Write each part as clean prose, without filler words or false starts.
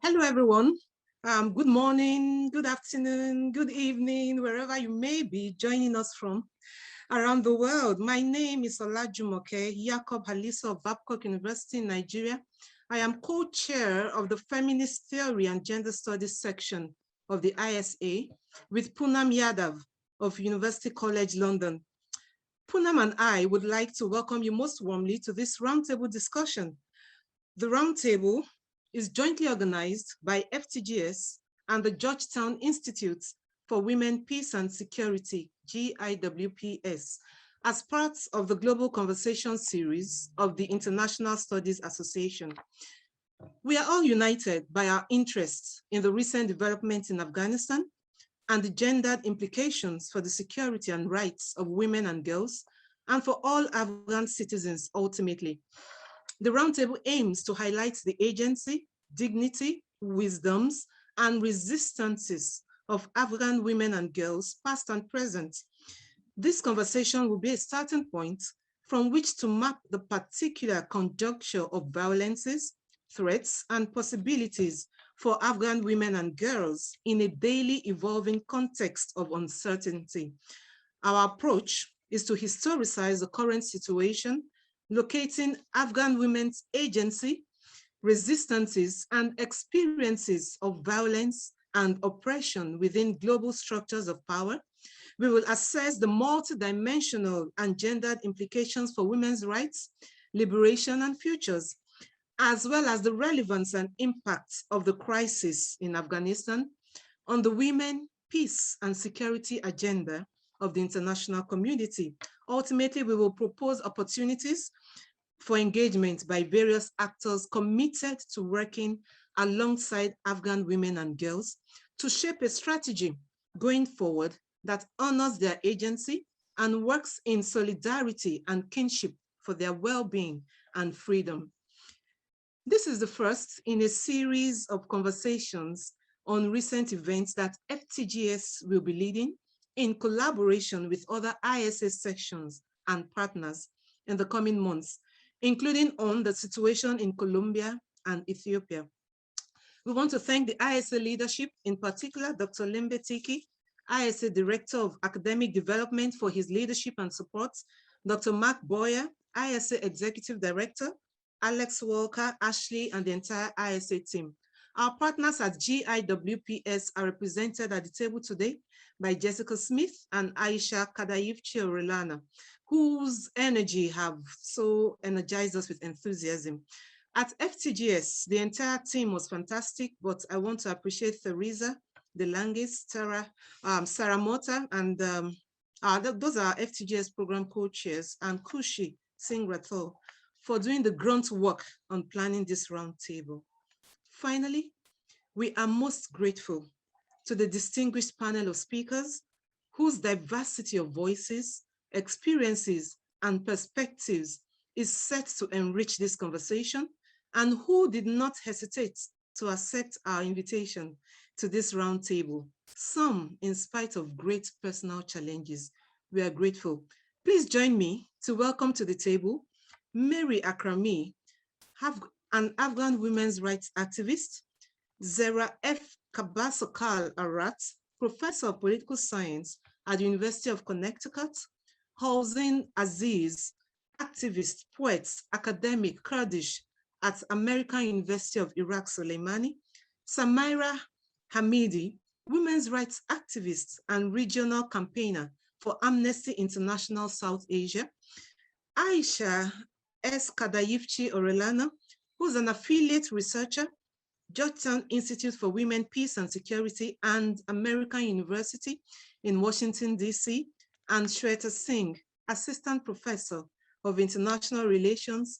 Hello, everyone. Good morning, good afternoon, good evening, wherever you may be joining us from around the world. My name is Olajumoke Yacob Halisa of Babcock University in Nigeria. I am co-chair of the Feminist Theory and Gender Studies section of the ISA with Poonam Yadav of University College London. Poonam and I would like to welcome you most warmly to this roundtable discussion. The roundtable is jointly organized by FTGS and the Georgetown Institute for Women, Peace and Security, GIWPS, as part of the Global Conversation series of the International Studies Association. We are all united by our interests in the recent developments in Afghanistan and the gendered implications for the security and rights of women and girls, and for all Afghan citizens ultimately. The roundtable aims to highlight the agency, dignity, wisdoms, and resistances of Afghan women and girls, past and present. This conversation will be a starting point from which to map the particular conjuncture of violences, threats, and possibilities for Afghan women and girls in a daily evolving context of uncertainty. Our approach is to historicize the current situation, locating Afghan women's agency, resistances, and experiences of violence and oppression within global structures of power. We will assess the multidimensional and gendered implications for women's rights, liberation, and futures, as well as the relevance and impacts of the crisis in Afghanistan on the women, peace, and security agenda of the international community. Ultimately, we will propose opportunities for engagement by various actors committed to working alongside Afghan women and girls to shape a strategy going forward that honors their agency and works in solidarity and kinship for their well-being and freedom. This is the first in a series of conversations on recent events that FTGS will be leading in collaboration with other ISA sections and partners in the coming months, including on the situation in Colombia and Ethiopia. We want to thank the ISA leadership, in particular, Dr. Lembe Tiki, ISA Director of Academic Development, for his leadership and support, Dr. Mark Boyer, ISA Executive Director, Alex Walker, Ashley, and the entire ISA team. Our partners at GIWPS are represented at the table today by Jessica Smith and Aisha Kadayif-Chiorelana, whose energy have so energized us with enthusiasm. At FTGS, the entire team was fantastic, but I want to appreciate Theresa Delangis, Sarah Mota, and those are FTGS program co-chairs, and Kushi Singh Rathore for doing the grunt work on planning this roundtable. Finally, we are most grateful to the distinguished panel of speakers whose diversity of voices, experiences, and perspectives is set to enrich this conversation, and who did not hesitate to accept our invitation to this roundtable, some in spite of great personal challenges. We are grateful. Please join me to welcome to the table Mary Akrami, an Afghan women's rights activist, Zera F. Kabasokal Arat, professor of political science at the University of Connecticut, Hossein Aziz, activist, poet, academic, Kurdish at American University of Iraq Soleimani, Samaira Hamidi, women's rights activist and regional campaigner for Amnesty International South Asia, Aisha S. Kadayif-Chiorelana, who's an affiliate researcher, Georgetown Institute for Women, Peace and Security and American University in Washington, D.C., and Shweta Singh, Assistant Professor of International Relations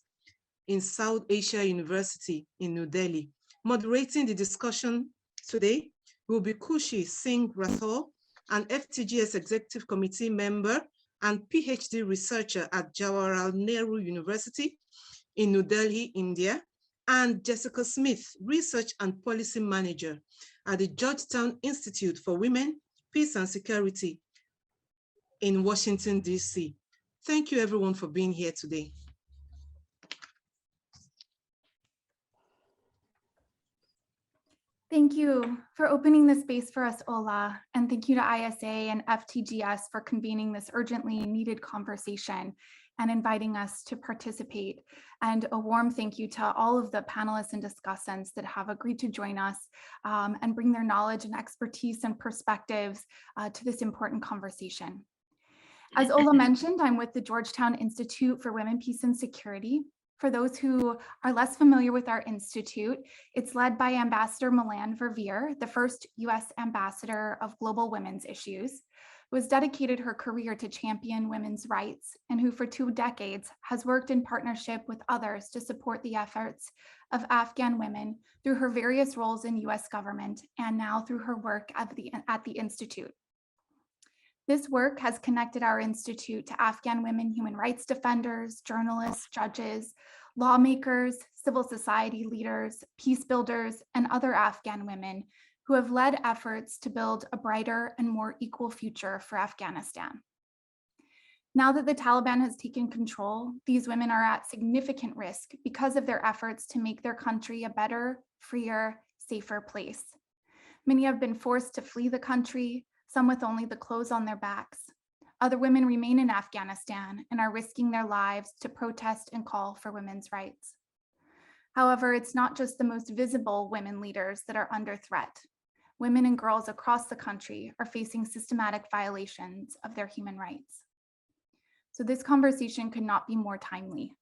in South Asia University in New Delhi. Moderating the discussion today will be Kushi Singh Rathore, an FTGS Executive Committee member and PhD researcher at Jawaharlal Nehru University in New Delhi, India, and Jessica Smith, Research and Policy Manager at the Georgetown Institute for Women, Peace and Security in Washington, D.C. Thank you everyone for being here today. Thank you for opening the space for us, Ola, and thank you to ISA and FTGS for convening this urgently needed conversation and inviting us to participate. And a warm thank you to all of the panelists and discussants that have agreed to join us and bring their knowledge and expertise and perspectives to this important conversation. As Ola mentioned, I'm with the Georgetown Institute for Women, Peace, and Security. For those who are less familiar with our institute, it's led by Ambassador Milan Verveer, the first US ambassador of global women's issues, who has dedicated her career to champion women's rights and who for 2 decades has worked in partnership with others to support the efforts of Afghan women through her various roles in US government and now through her work at the Institute. This work has connected our institute to Afghan women human rights defenders, journalists, judges, lawmakers, civil society leaders, peace builders, and other Afghan women who have led efforts to build a brighter and more equal future for Afghanistan. Now that the Taliban has taken control, these women are at significant risk because of their efforts to make their country a better, freer, safer place. Many have been forced to flee the country, some with only the clothes on their backs. Other women remain in Afghanistan and are risking their lives to protest and call for women's rights. However, it's not just the most visible women leaders that are under threat. Women and girls across the country are facing systematic violations of their human rights. So this conversation could not be more timely.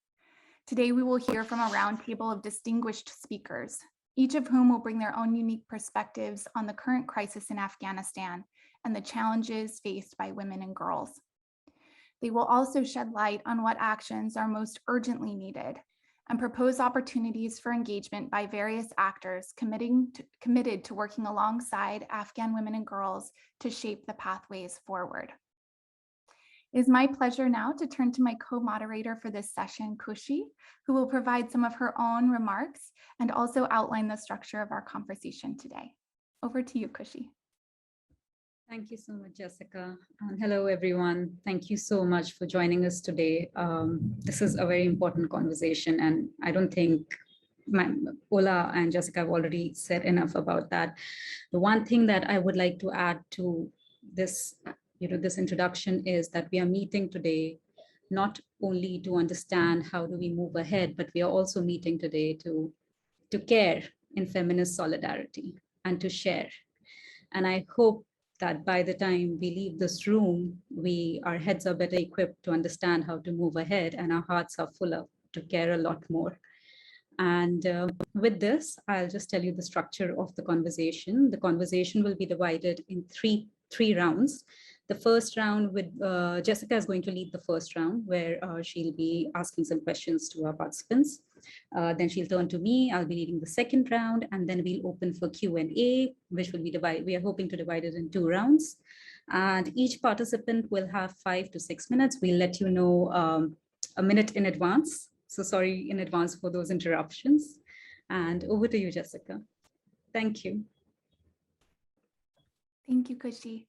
Today, we will hear from a roundtable of distinguished speakers, each of whom will bring their own unique perspectives on the current crisis in Afghanistan and the challenges faced by women and girls. They will also shed light on what actions are most urgently needed and propose opportunities for engagement by various actors committed to working alongside Afghan women and girls to shape the pathways forward. It is my pleasure now to turn to my co-moderator for this session, Kushi, who will provide some of her own remarks and also outline the structure of our conversation today. Over to you, Kushi. Thank you so much, Jessica. And hello, everyone. Thank you so much for joining us today. This is a very important conversation, and I don't think Ola and Jessica have already said enough about that. The one thing that I would like to add to this, this introduction is that we are meeting today not only to understand how do we move ahead, but we are also meeting today to care in feminist solidarity and to share. And I hope that by the time we leave this room, our heads are better equipped to understand how to move ahead, and our hearts are fuller to care a lot more. And with this, I'll just tell you the structure of the conversation. The conversation will be divided in three rounds. The first round with Jessica is going to lead the first round, where she'll be asking some questions to our participants. Then she'll turn to me. I'll be leading the second round, and then we'll open for Q&A, which will be divided. We are hoping to divide it in 2 rounds. And each participant will have 5 to 6 minutes. We'll let you know a minute in advance. So sorry in advance for those interruptions. And over to you, Jessica. Thank you. Thank you, Kushi.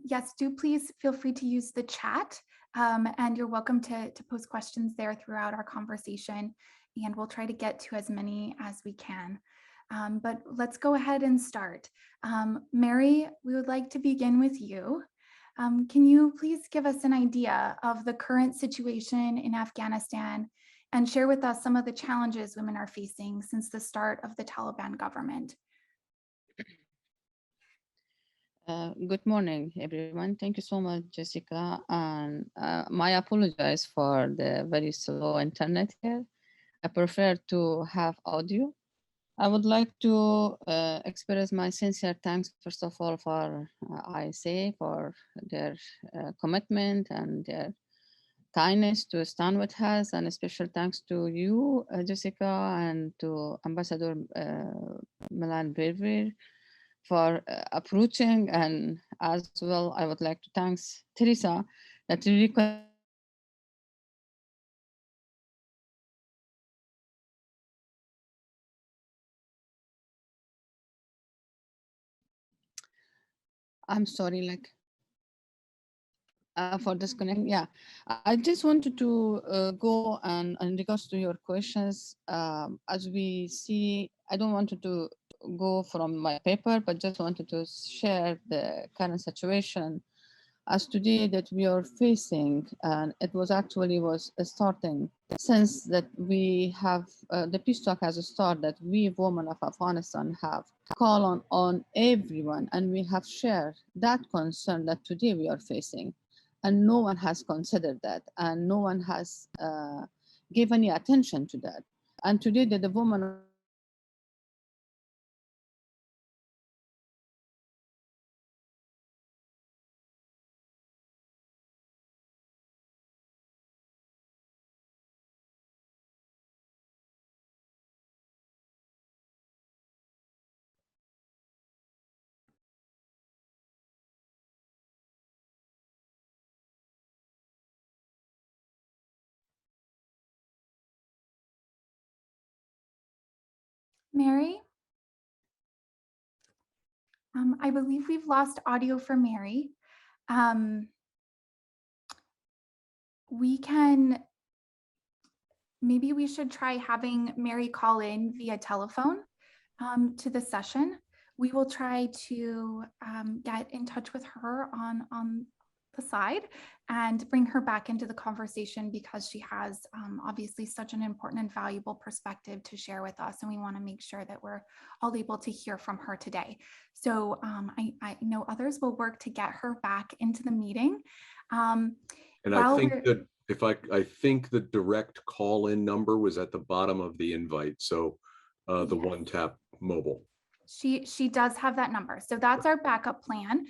Yes, do please feel free to use the chat, and you're welcome to post questions there throughout our conversation, and we'll try to get to as many as we can. But let's go ahead and start. Mary, we would like to begin with you. Can you please give us an idea of the current situation in Afghanistan and share with us some of the challenges women are facing since the start of the Taliban government? Good morning, everyone. Thank you so much, Jessica. And my apologies for the very slow internet here. I prefer to have audio. I would like to express my sincere thanks, first of all, for ISA for their commitment and their kindness to stand with us, and a special thanks to you, Jessica, and to Ambassador Milan Verveer for approaching, and as well, I would like to thank Teresa that really. I'm sorry, for disconnecting. Yeah, I just wanted to go and in regards to your questions, as we see, I don't want to go from my paper, but just wanted to share the current situation as today that we are facing, and it was actually starting since that we have the peace talk has started, that we women of Afghanistan have called on everyone, and we have shared that concern that today we are facing, and no one has considered that, and no one has given any attention to that. And today that the women of Mary? I believe we've lost audio for Mary. Maybe we should try having Mary call in via telephone to the session. We will try to get in touch with her on the side and bring her back into the conversation, because she has obviously such an important and valuable perspective to share with us, and we want to make sure that we're all able to hear from her today. So I know others will work to get her back into the meeting. And I think that I think the direct call-in number was at the bottom of the invite. So the one tap mobile. She does have that number. So that's our backup plan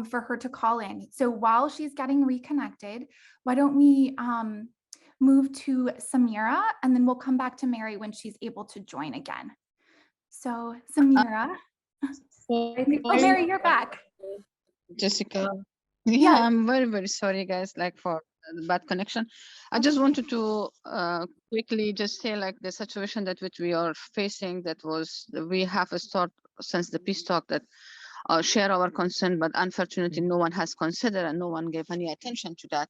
for her to call in. So while she's getting reconnected, why don't we move to Samira, and then we'll come back to Mary when she's able to join again. So Samira. Mary, you're back. Jessica. Yeah, I'm very, very sorry, guys, like for the bad connection. I just wanted to quickly just say, like, the situation that which we are facing, that was, we have a start since the peace talk that share our concern, but unfortunately no one has considered and no one gave any attention to that.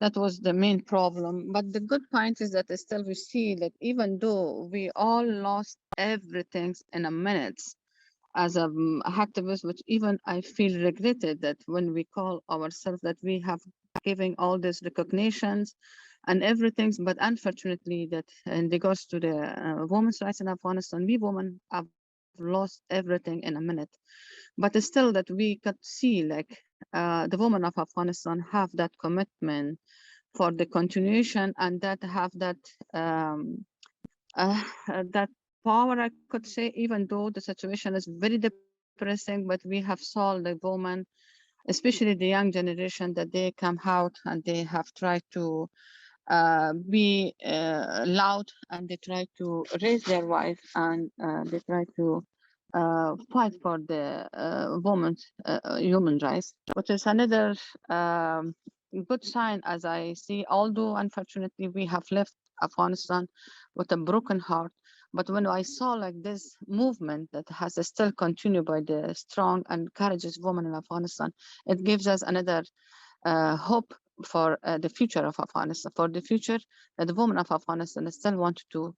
That was the main problem. But the good point is that still we see that even though we all lost everything in a minute, as an activist, which even I feel regretted that when we call ourselves that we have given all these recognitions and everything, but unfortunately that in regards to the women's rights in Afghanistan, we women have lost everything in a minute. But still that we could see, like, the women of Afghanistan have that commitment for the continuation, and that have that that power, I could say, even though the situation is very depressing, but we have saw the women, especially the young generation, that they come out and they have tried to be loud, and they try to raise their voice, and they try to fight for the women's human rights, which is another good sign, as I see, although unfortunately we have left Afghanistan with a broken heart. But when I saw like this movement that has still continued by the strong and courageous women in Afghanistan, it gives us another hope for the future of Afghanistan, for the future that the women of Afghanistan still want to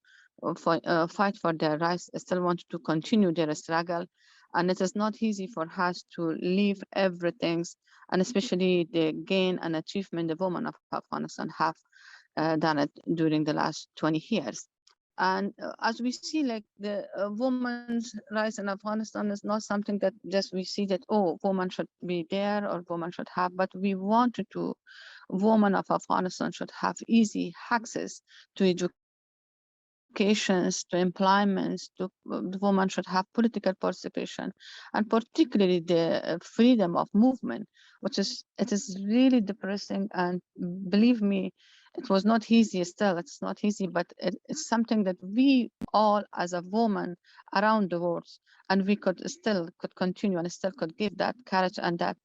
fight for their rights, still want to continue their struggle. And it is not easy for us to leave everything, and especially the gain and achievement the women of Afghanistan have done it during the last 20 years. And as we see, like, the women's rights in Afghanistan is not something that just we see that, oh, women should be there or women should have, but we wanted to, women of Afghanistan should have easy access to education, to employments, to the women should have political participation, and particularly the freedom of movement, which is, it is really depressing. And believe me, it was not easy. Still, it's not easy, but it's something that we all as a woman around the world, and we could continue and still could give that courage and that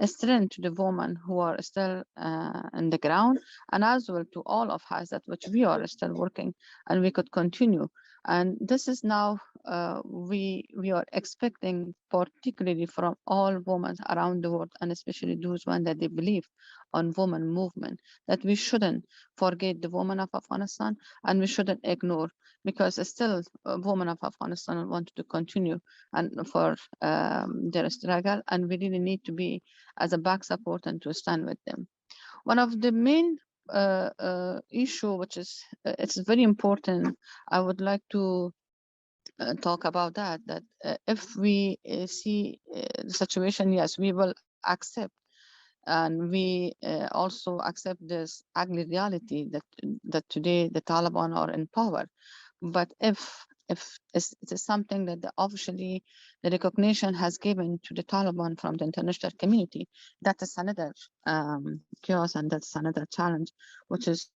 strength to the women who are still in the ground, and as well to all of us that which we are still working, and we could continue. And this is now we are expecting, particularly from all women around the world, and especially those ones that they believe on women movement, that we shouldn't forget the women of Afghanistan, and we shouldn't ignore, because still women of Afghanistan want to continue and for their struggle, and we really need to be as a back support and to stand with them. One of the main issue, which is it's very important, I would like to talk about that if we see the situation, yes, we will accept, and we also accept this ugly reality that today the Taliban are in power. But if it is something that officially the recognition has given to the Taliban from the international community, that is another chaos, and that's another challenge, which is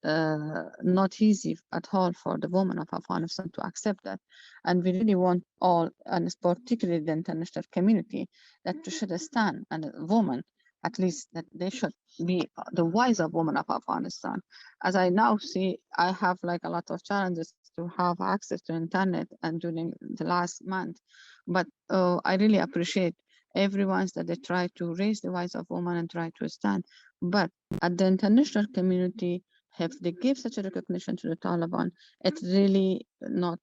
not easy at all for the women of Afghanistan to accept that. And we really want all, and particularly the international community, that should stand, and women at least, that they should be the wiser women of Afghanistan. As I now see, I have like a lot of challenges to have access to internet and during the last month, but I really appreciate everyone that they try to raise the voice of women and try to stand. But at the international community, if they give such a recognition to the Taliban, it's really not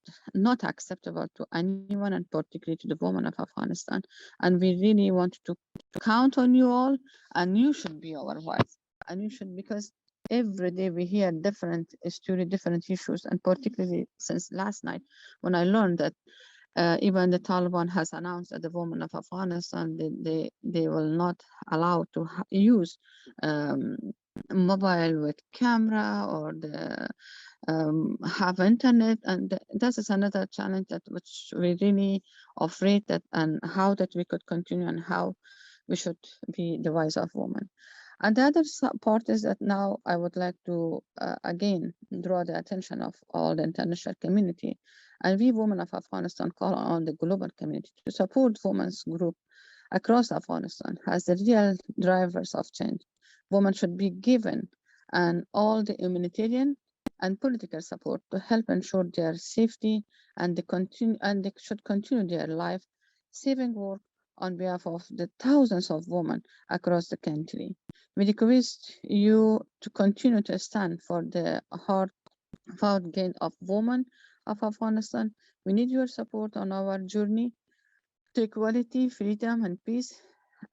acceptable to anyone, and particularly to the women of Afghanistan. And we really want to count on you all, and you should be our voice. And you should, because every day we hear different stories, different issues, and particularly since last night when I learned that even the Taliban has announced that the women of Afghanistan, they will not allow to use mobile with camera or the have internet, and that is another challenge that which we really afraid that, and how that we could continue, and how we should be the voice of women. And the other part is that now I would like to again draw the attention of all the international community, and we women of Afghanistan call on the global community to support women's group across Afghanistan as the real drivers of change. Women should be given and all the humanitarian and political support to help ensure their safety, and they should continue their life saving work on behalf of the thousands of women across the country. We request you to continue to stand for the hard gain of women of Afghanistan. We need your support on our journey to equality, freedom, and peace.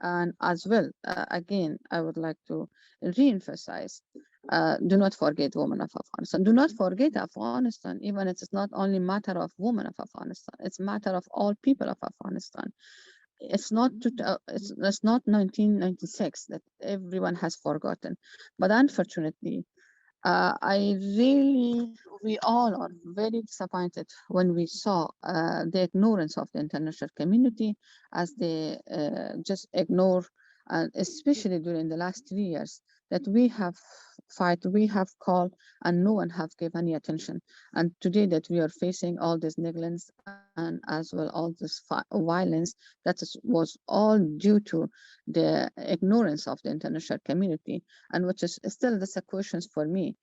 And as well, again, I would like to re-emphasize, do not forget women of Afghanistan. Do not forget Afghanistan, even it's not only matter of women of Afghanistan, it's matter of all people of Afghanistan. It's not it's not 1996 that everyone has forgotten, but unfortunately, we all are very disappointed when we saw the ignorance of the international community, as they just ignore, especially during the last 3 years, that we have called, and no one have given any attention. And today that we are facing all this negligence and as well all this violence, was all due to the ignorance of the international community, and which is still the questions for me,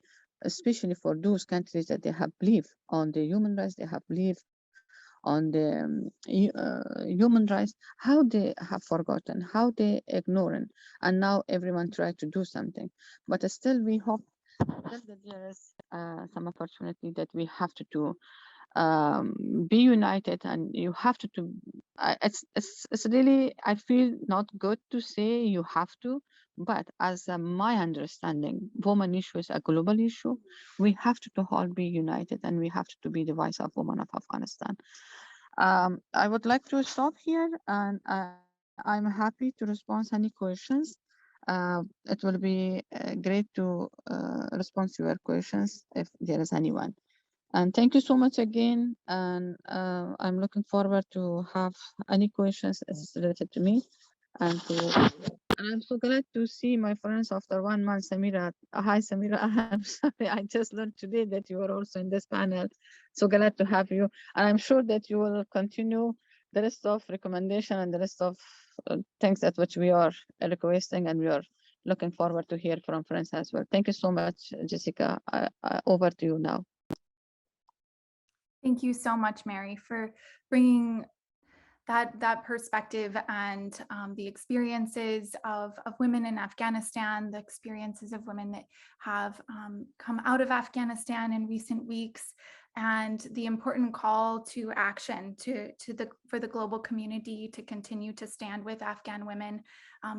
especially for those countries that they have believed on the human rights, they have believed on the human rights, how they have forgotten, how they ignorant, and now everyone try to do something. But still we hope that there is some opportunity that we have to do, be united, and you have to it's really, I feel not good to say you have to, but as my understanding, women issue is a global issue. We have to all be united, and we have to be the voice of women of Afghanistan. I would like to stop here, and I'm happy to respond to any questions. It will be great to respond to your questions if there is anyone. And thank you so much again. And I'm looking forward to have any questions as related to me. And I'm so glad to see my friends after 1 month. Samira, hi Samira. I'm sorry, I just learned today that you are also in this panel. So glad to have you. And I'm sure that you will continue the rest of recommendation and the rest of things that which we are requesting, and we are looking forward to hear from friends as well. Thank you so much, Jessica. Over to you now. Thank you so much, Mary, for bringing that perspective and the experiences of women in Afghanistan, the experiences of women that have come out of Afghanistan in recent weeks, and the important call to action for the global community to continue to stand with Afghan women,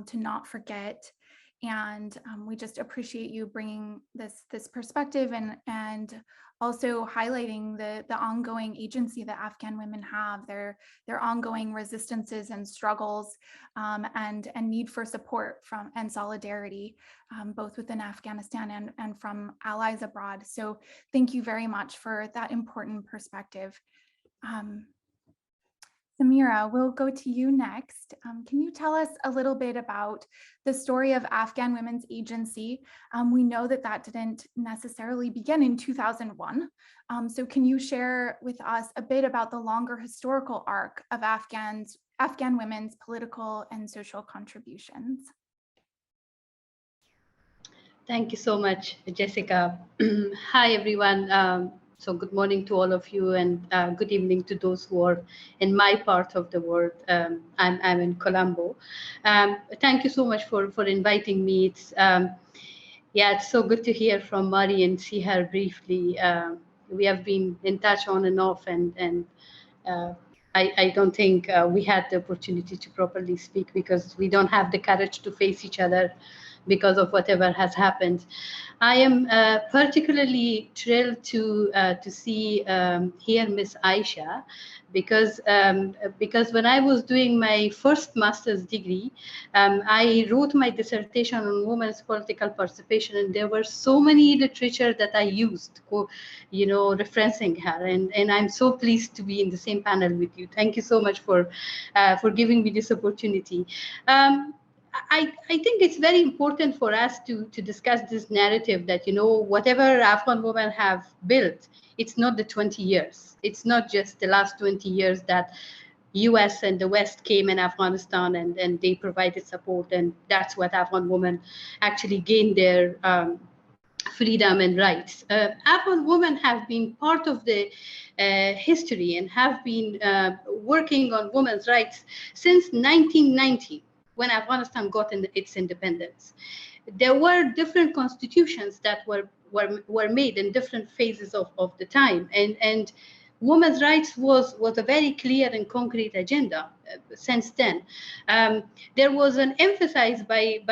to not forget. And we just appreciate you bringing this perspective and also highlighting the ongoing agency that Afghan women have, their ongoing resistances and struggles, and need for support and solidarity, both within Afghanistan and from allies abroad. So thank you very much for that important perspective. Samira, we'll go to you next. Can you tell us a little bit about the story of Afghan women's agency? We know that didn't necessarily begin in 2001. So can you share with us a bit about the longer historical arc of Afghan women's political and social contributions? Thank you so much, Jessica. Hi, everyone. So good morning to all of you, and good evening to those who are in my part of the world. I'm in Colombo. Thank you so much for inviting me. It's it's so good to hear from Mari and see her briefly. We have been in touch on and off, and I don't think we had the opportunity to properly speak because we don't have the courage to face each other because of whatever has happened. I am particularly thrilled to see here Miss Aisha, because when I was doing my first master's degree, I wrote my dissertation on women's political participation, and there were so many literature that I used, referencing her, and I'm so pleased to be in the same panel with you. Thank you so much for giving me this opportunity. I think it's very important for us to discuss this narrative that, whatever Afghan women have built, it's not the 20 years. It's not just the last 20 years that US and the West came in Afghanistan and they provided support. And that's what Afghan women actually gained their freedom and rights. Afghan women have been part of the history and have been working on women's rights since 1990. When Afghanistan got its independence. There were different constitutions that were made in different phases of the time, and women's rights was a very clear and concrete agenda since then. There was an emphasis by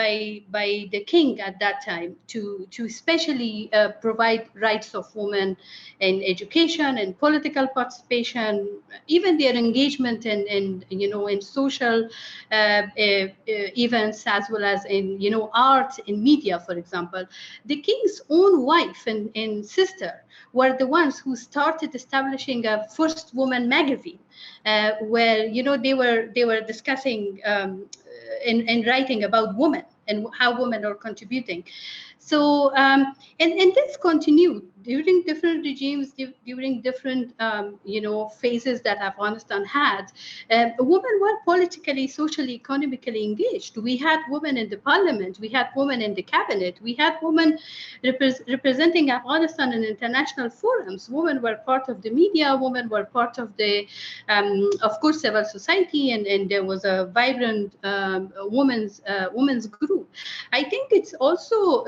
the king at that time to especially provide rights of women in education and political participation, even their engagement in social events, as well as in art and media, for example. The king's own wife and sister were the ones who started establishing a first woman magazine, where they were discussing and writing about women and how women are contributing. So and this continued during different regimes, during different phases that Afghanistan had. Women were politically, socially, economically engaged. We had women in the parliament, we had women in the cabinet, we had women representing Afghanistan in international forums. Women were part of the media, women were part of the, of course, civil society, and there was a vibrant women's group. I think it's also,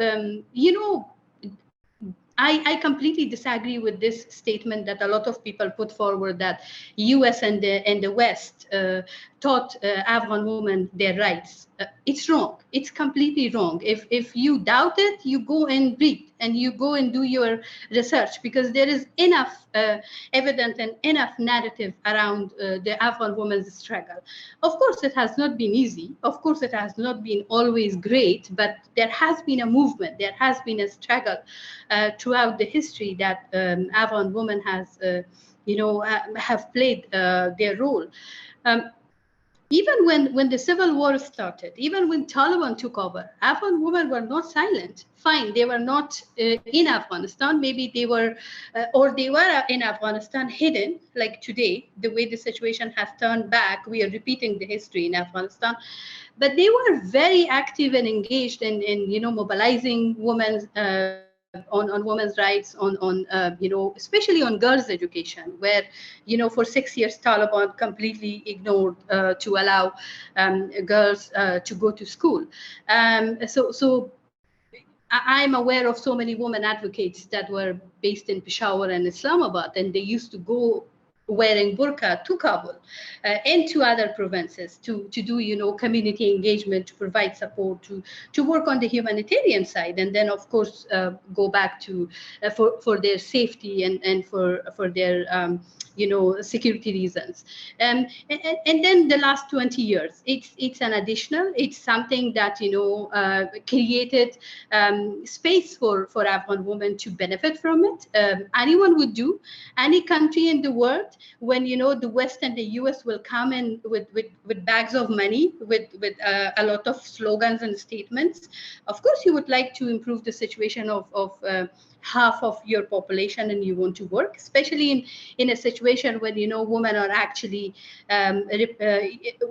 I completely disagree with this statement that a lot of people put forward, that US and the West taught Afghan women their rights. It's wrong. It's completely wrong. If you doubt it, you go and read and you go and do your research, because there is enough evidence and enough narrative around the Afghan women's struggle. Of course, it has not been easy. Of course, it has not been always great, but there has been a movement. There has been a struggle throughout the history that Afghan women has, have played their role. Even when the civil war started, even when Taliban took over, Afghan women were not silent. Fine, they were not in Afghanistan. Maybe they were, or they were in Afghanistan hidden, like today, the way the situation has turned back. We are repeating the history in Afghanistan. But they were very active and engaged in mobilizing women on women's rights, on especially on girls' education, where for 6 years Taliban completely ignored to allow girls to go to school. So I'm aware of so many women advocates that were based in Peshawar and Islamabad, and they used to go wearing burqa to Kabul and to other provinces to do, you know, community engagement, to provide support, to work on the humanitarian side, and then of course go back to for their safety and for their you know, security reasons. And then the last 20 years, it's an additional, it's something that, you know, created space for Afghan women to benefit from it. Anyone would do, any country in the world, when, you know, the West and the US will come in with bags of money, with a lot of slogans and statements. Of course, you would like to improve the situation of half of your population, and you want to work, especially in a situation when, you know, women are actually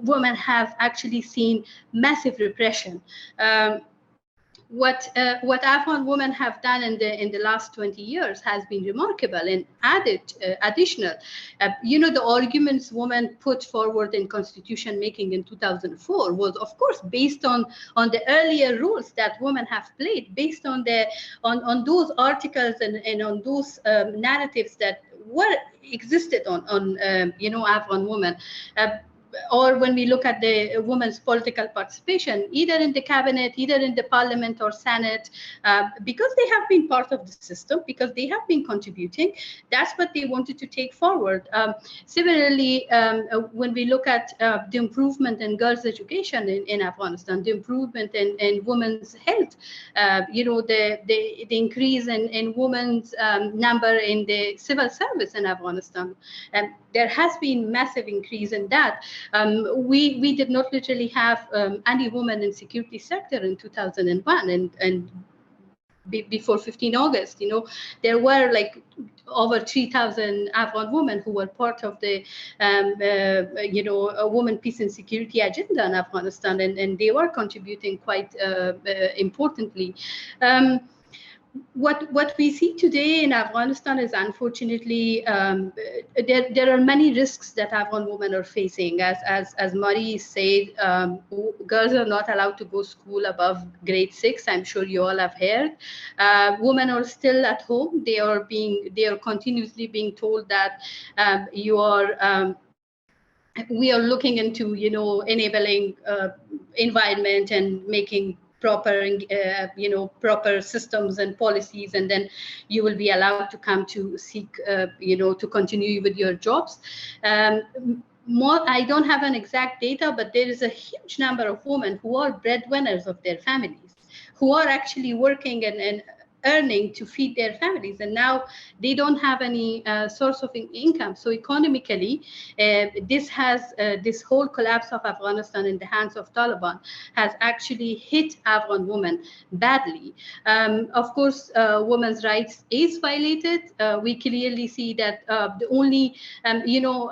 women have actually seen massive repression. What Afghan women have done in the last 20 years has been remarkable and additional. You know, the arguments women put forward in constitution making in 2004 was, of course, based on the earlier roles that women have played, based on those articles and on those narratives that existed on you know, Afghan women. Or when we look at the women's political participation, either in the cabinet, either in the parliament or senate, because they have been part of the system, because they have been contributing, that's what they wanted to take forward. Similarly, when we look at the improvement in girls' education in Afghanistan, the improvement in women's health, you know, the increase in women's number in the civil service in Afghanistan, there has been massive increase in that. We did not literally have any woman in security sector in 2001, and before 15 August, you know, there were like over 3,000 Afghan women who were part of the, you know, a woman, peace and security agenda in Afghanistan, and they were contributing quite importantly. What we see today in Afghanistan is, unfortunately, there are many risks that Afghan women are facing. As Marie said, girls are not allowed to go to school above grade 6. I'm sure you all have heard. Women are still at home. They are continuously being told that you are. We are looking into, you know, enabling environment and making proper, you know, proper systems and policies, and then you will be allowed to come to seek, you know, to continue with your jobs. I don't have an exact data, but there is a huge number of women who are breadwinners of their families, who are actually working and earning to feed their families, and now they don't have any source of income. So economically, this whole collapse of Afghanistan in the hands of Taliban has actually hit Afghan women badly. Of course, women's rights is violated. We clearly see that the only, you know,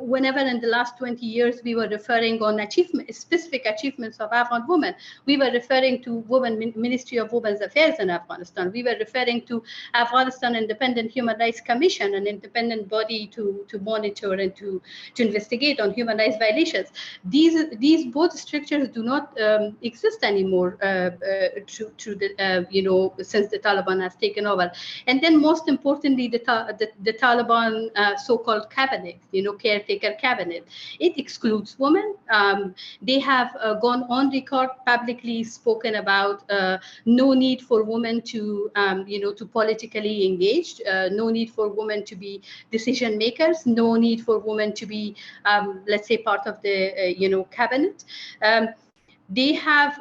whenever in the last 20 years we were referring on specific achievements of Afghan women, we were referring to Ministry of Women's Affairs in Afghanistan. We were referring to Afghanistan Independent Human Rights Commission, an independent body to monitor and to investigate on human rights violations. These both structures do not exist anymore through the, you know, since the Taliban has taken over. And then most importantly, the Taliban so-called cabinet, you know, caretaker cabinet, it excludes women. They have gone on record, publicly spoken about no need for women to you know, to politically engaged, no need for women to be decision makers, no need for women to be, let's say, part of the, you know, cabinet. They have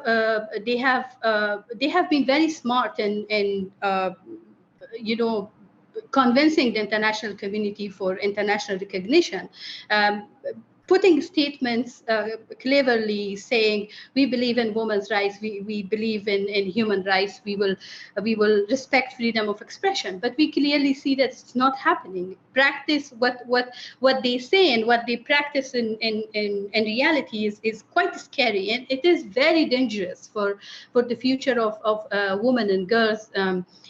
been very smart in you know, convincing the international community for international recognition. Putting statements cleverly saying, we believe in women's rights, we believe in human rights, we will respect freedom of expression. But we clearly see that it's not happening. Practice what they say and what they practice in reality is quite scary, and it is very dangerous for the future of women and girls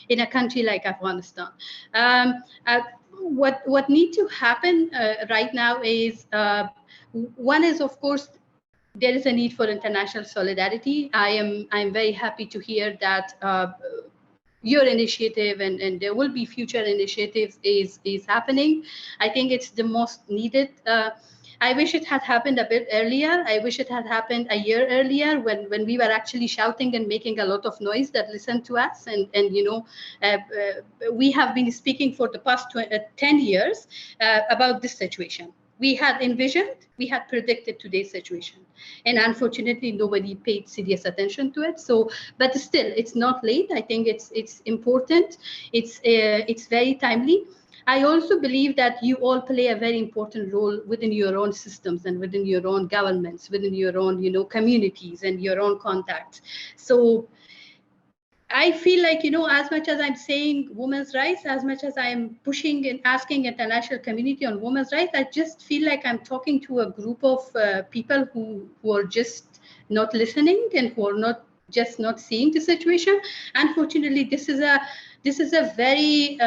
in a country like Afghanistan. What needs to happen right now is, one is, of course, there is a need for international solidarity. I'm very happy to hear that your initiative and there will be future initiatives is happening. I think it's the most needed. I wish it had happened a bit earlier. I wish it had happened a year earlier when we were actually shouting and making a lot of noise that listened to us. And we have been speaking for the past 10 years about this situation. We had envisioned, we had predicted today's situation. And unfortunately, nobody paid serious attention to it. So, but still, it's not late. I think it's important. It's very timely. I also believe that you all play a very important role within your own systems and within your own governments, within your own, communities and your own contacts. So I feel like, as much as I'm saying women's rights, as much as I'm pushing and asking international community on women's rights, I just feel like I'm talking to a group of people who are just not listening and who are not seeing the situation. Unfortunately, this is a very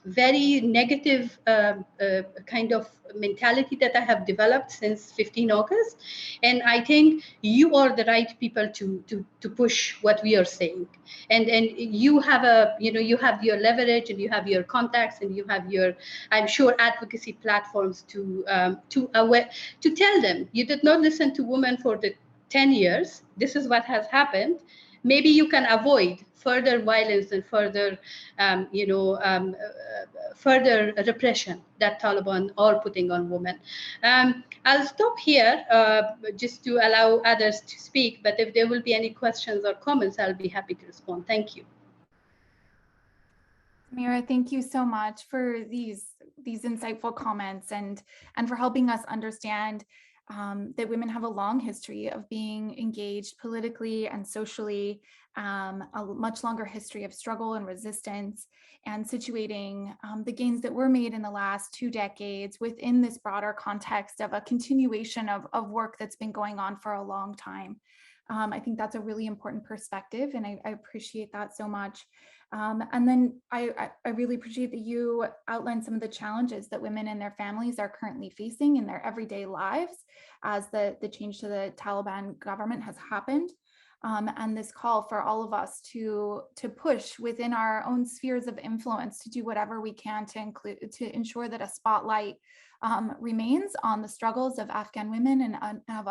very negative kind of mentality that I have developed since 15 August. And I think you are the right people to push what we are saying. And you have you have your leverage and you have your contacts and you have your, I'm sure, advocacy platforms to tell them you did not listen to women for the 10 years. This is what has happened. Maybe you can avoid further violence and further, further repression that Taliban are putting on women. I'll stop here just to allow others to speak, but if there will be any questions or comments, I'll be happy to respond. Thank you. Samira, thank you so much for these insightful comments and for helping us understand that women have a long history of being engaged politically and socially, a much longer history of struggle and resistance, and situating the gains that were made in the last 2 decades within this broader context of a continuation of work that's been going on for a long time. I think that's a really important perspective, and I appreciate that so much. And then I really appreciate that you outlined some of the challenges that women and their families are currently facing in their everyday lives as the change to the Taliban government has happened. And this call for all of us to push within our own spheres of influence to do whatever we can to ensure that a spotlight remains on the struggles of Afghan women and of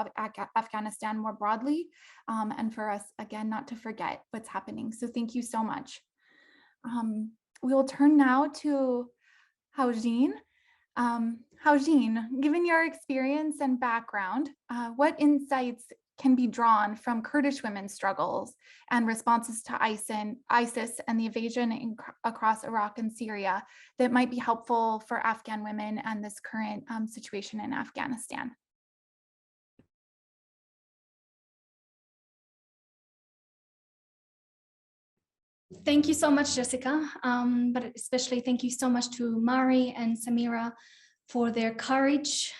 Afghanistan more broadly, and for us, again, not to forget what's happening. So thank you so much. We will turn now to Haujin. Haujin, given your experience and background, what insights can be drawn from Kurdish women's struggles and responses to ISIS and the invasion across Iraq and Syria that might be helpful for Afghan women and this current situation in Afghanistan? Thank you so much, Jessica, but especially thank you so much to Mari and Samira for their courage,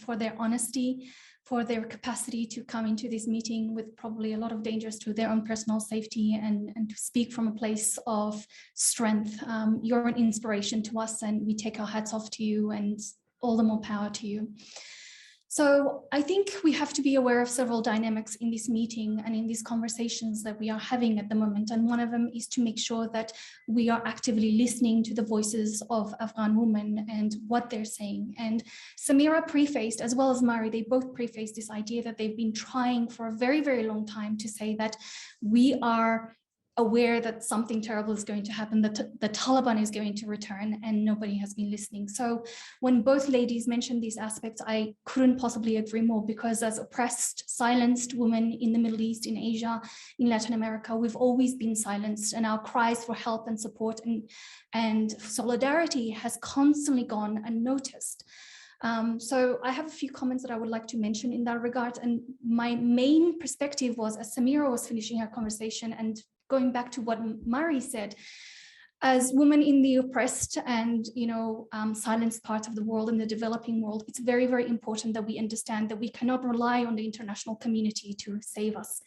for their honesty, for their capacity to come into this meeting with probably a lot of dangers to their own personal safety and to speak from a place of strength. You're an inspiration to us, and we take our hats off to you, and all the more power to you. So I think we have to be aware of several dynamics in this meeting and in these conversations that we are having at the moment. And one of them is to make sure that we are actively listening to the voices of Afghan women and what they're saying. And Samira prefaced, as well as Mari, they both prefaced this idea that they've been trying for a very, very long time to say that we are aware that something terrible is going to happen, that the Taliban is going to return, and nobody has been listening. So when both ladies mentioned these aspects, I couldn't possibly agree more, because as oppressed, silenced women in the Middle East, in Asia, in Latin America, we've always been silenced, and our cries for help and support and solidarity has constantly gone unnoticed. So I have a few comments that I would like to mention in that regard. And my main perspective was, as Samira was finishing her conversation and going back to what Mari said, as women in the oppressed and silenced part of the world, in the developing world, it's very, very important that we understand that we cannot rely on the international community to save us.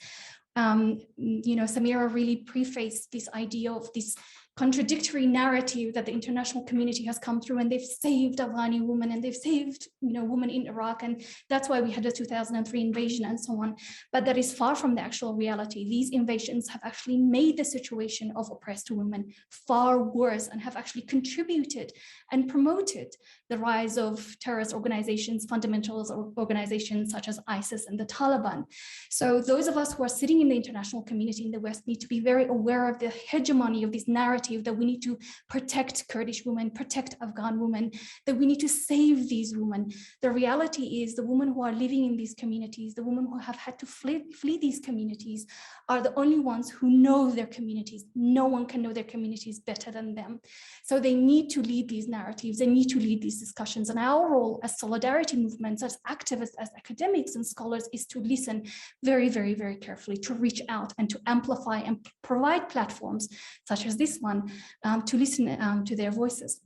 Samira really prefaced this idea of this contradictory narrative that the international community has come through, and they've saved Afghani women and they've saved, women in Iraq, and that's why we had the 2003 invasion and so on. But that is far from the actual reality. These invasions have actually made the situation of oppressed women far worse and have actually contributed and promoted the rise of terrorist organizations, fundamentalist organizations such as ISIS and the Taliban. So those of us who are sitting in the international community in the West need to be very aware of the hegemony of this narrative that we need to protect Kurdish women, protect Afghan women, that we need to save these women. The reality is the women who are living in these communities, the women who have had to flee these communities are the only ones who know their communities. No one can know their communities better than them. So they need to lead these narratives, they need to lead these discussions. And our role as solidarity movements, as activists, as academics and scholars is to listen very, very, very carefully, to reach out and to amplify and provide platforms such as this one to listen to their voices.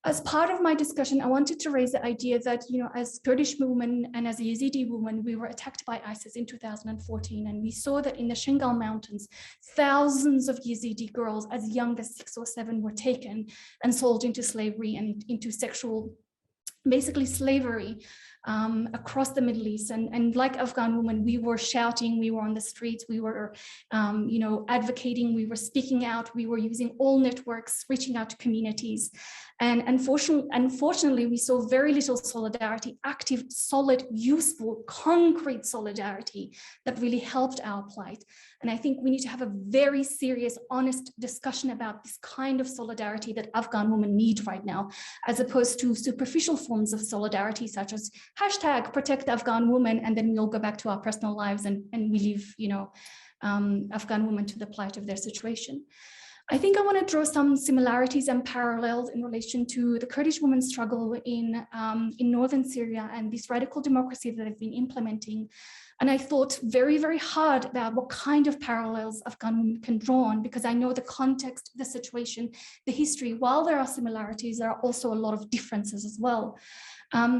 As part of my discussion, I wanted to raise the idea that, as Kurdish women and as a Yazidi woman, we were attacked by ISIS in 2014. And we saw that in the Shingal Mountains, thousands of Yazidi girls as young as 6 or 7 were taken and sold into slavery and into sexual, basically slavery across the Middle East. And like Afghan women, we were shouting, we were on the streets, we were, advocating, we were speaking out, we were using all networks, reaching out to communities. And unfortunately, we saw very little solidarity, active, solid, useful, concrete solidarity that really helped our plight. And I think we need to have a very serious, honest discussion about this kind of solidarity that Afghan women need right now, as opposed to superficial forms of solidarity, such as hashtag protect Afghan women, and then we'll go back to our personal lives and we leave, Afghan women to the plight of their situation. I think I want to draw some similarities and parallels in relation to the Kurdish women's struggle in northern Syria and this radical democracy that they've been implementing. And I thought very, very hard about what kind of parallels Afghan women can draw on, because I know the context, the situation, the history. While there are similarities, there are also a lot of differences as well.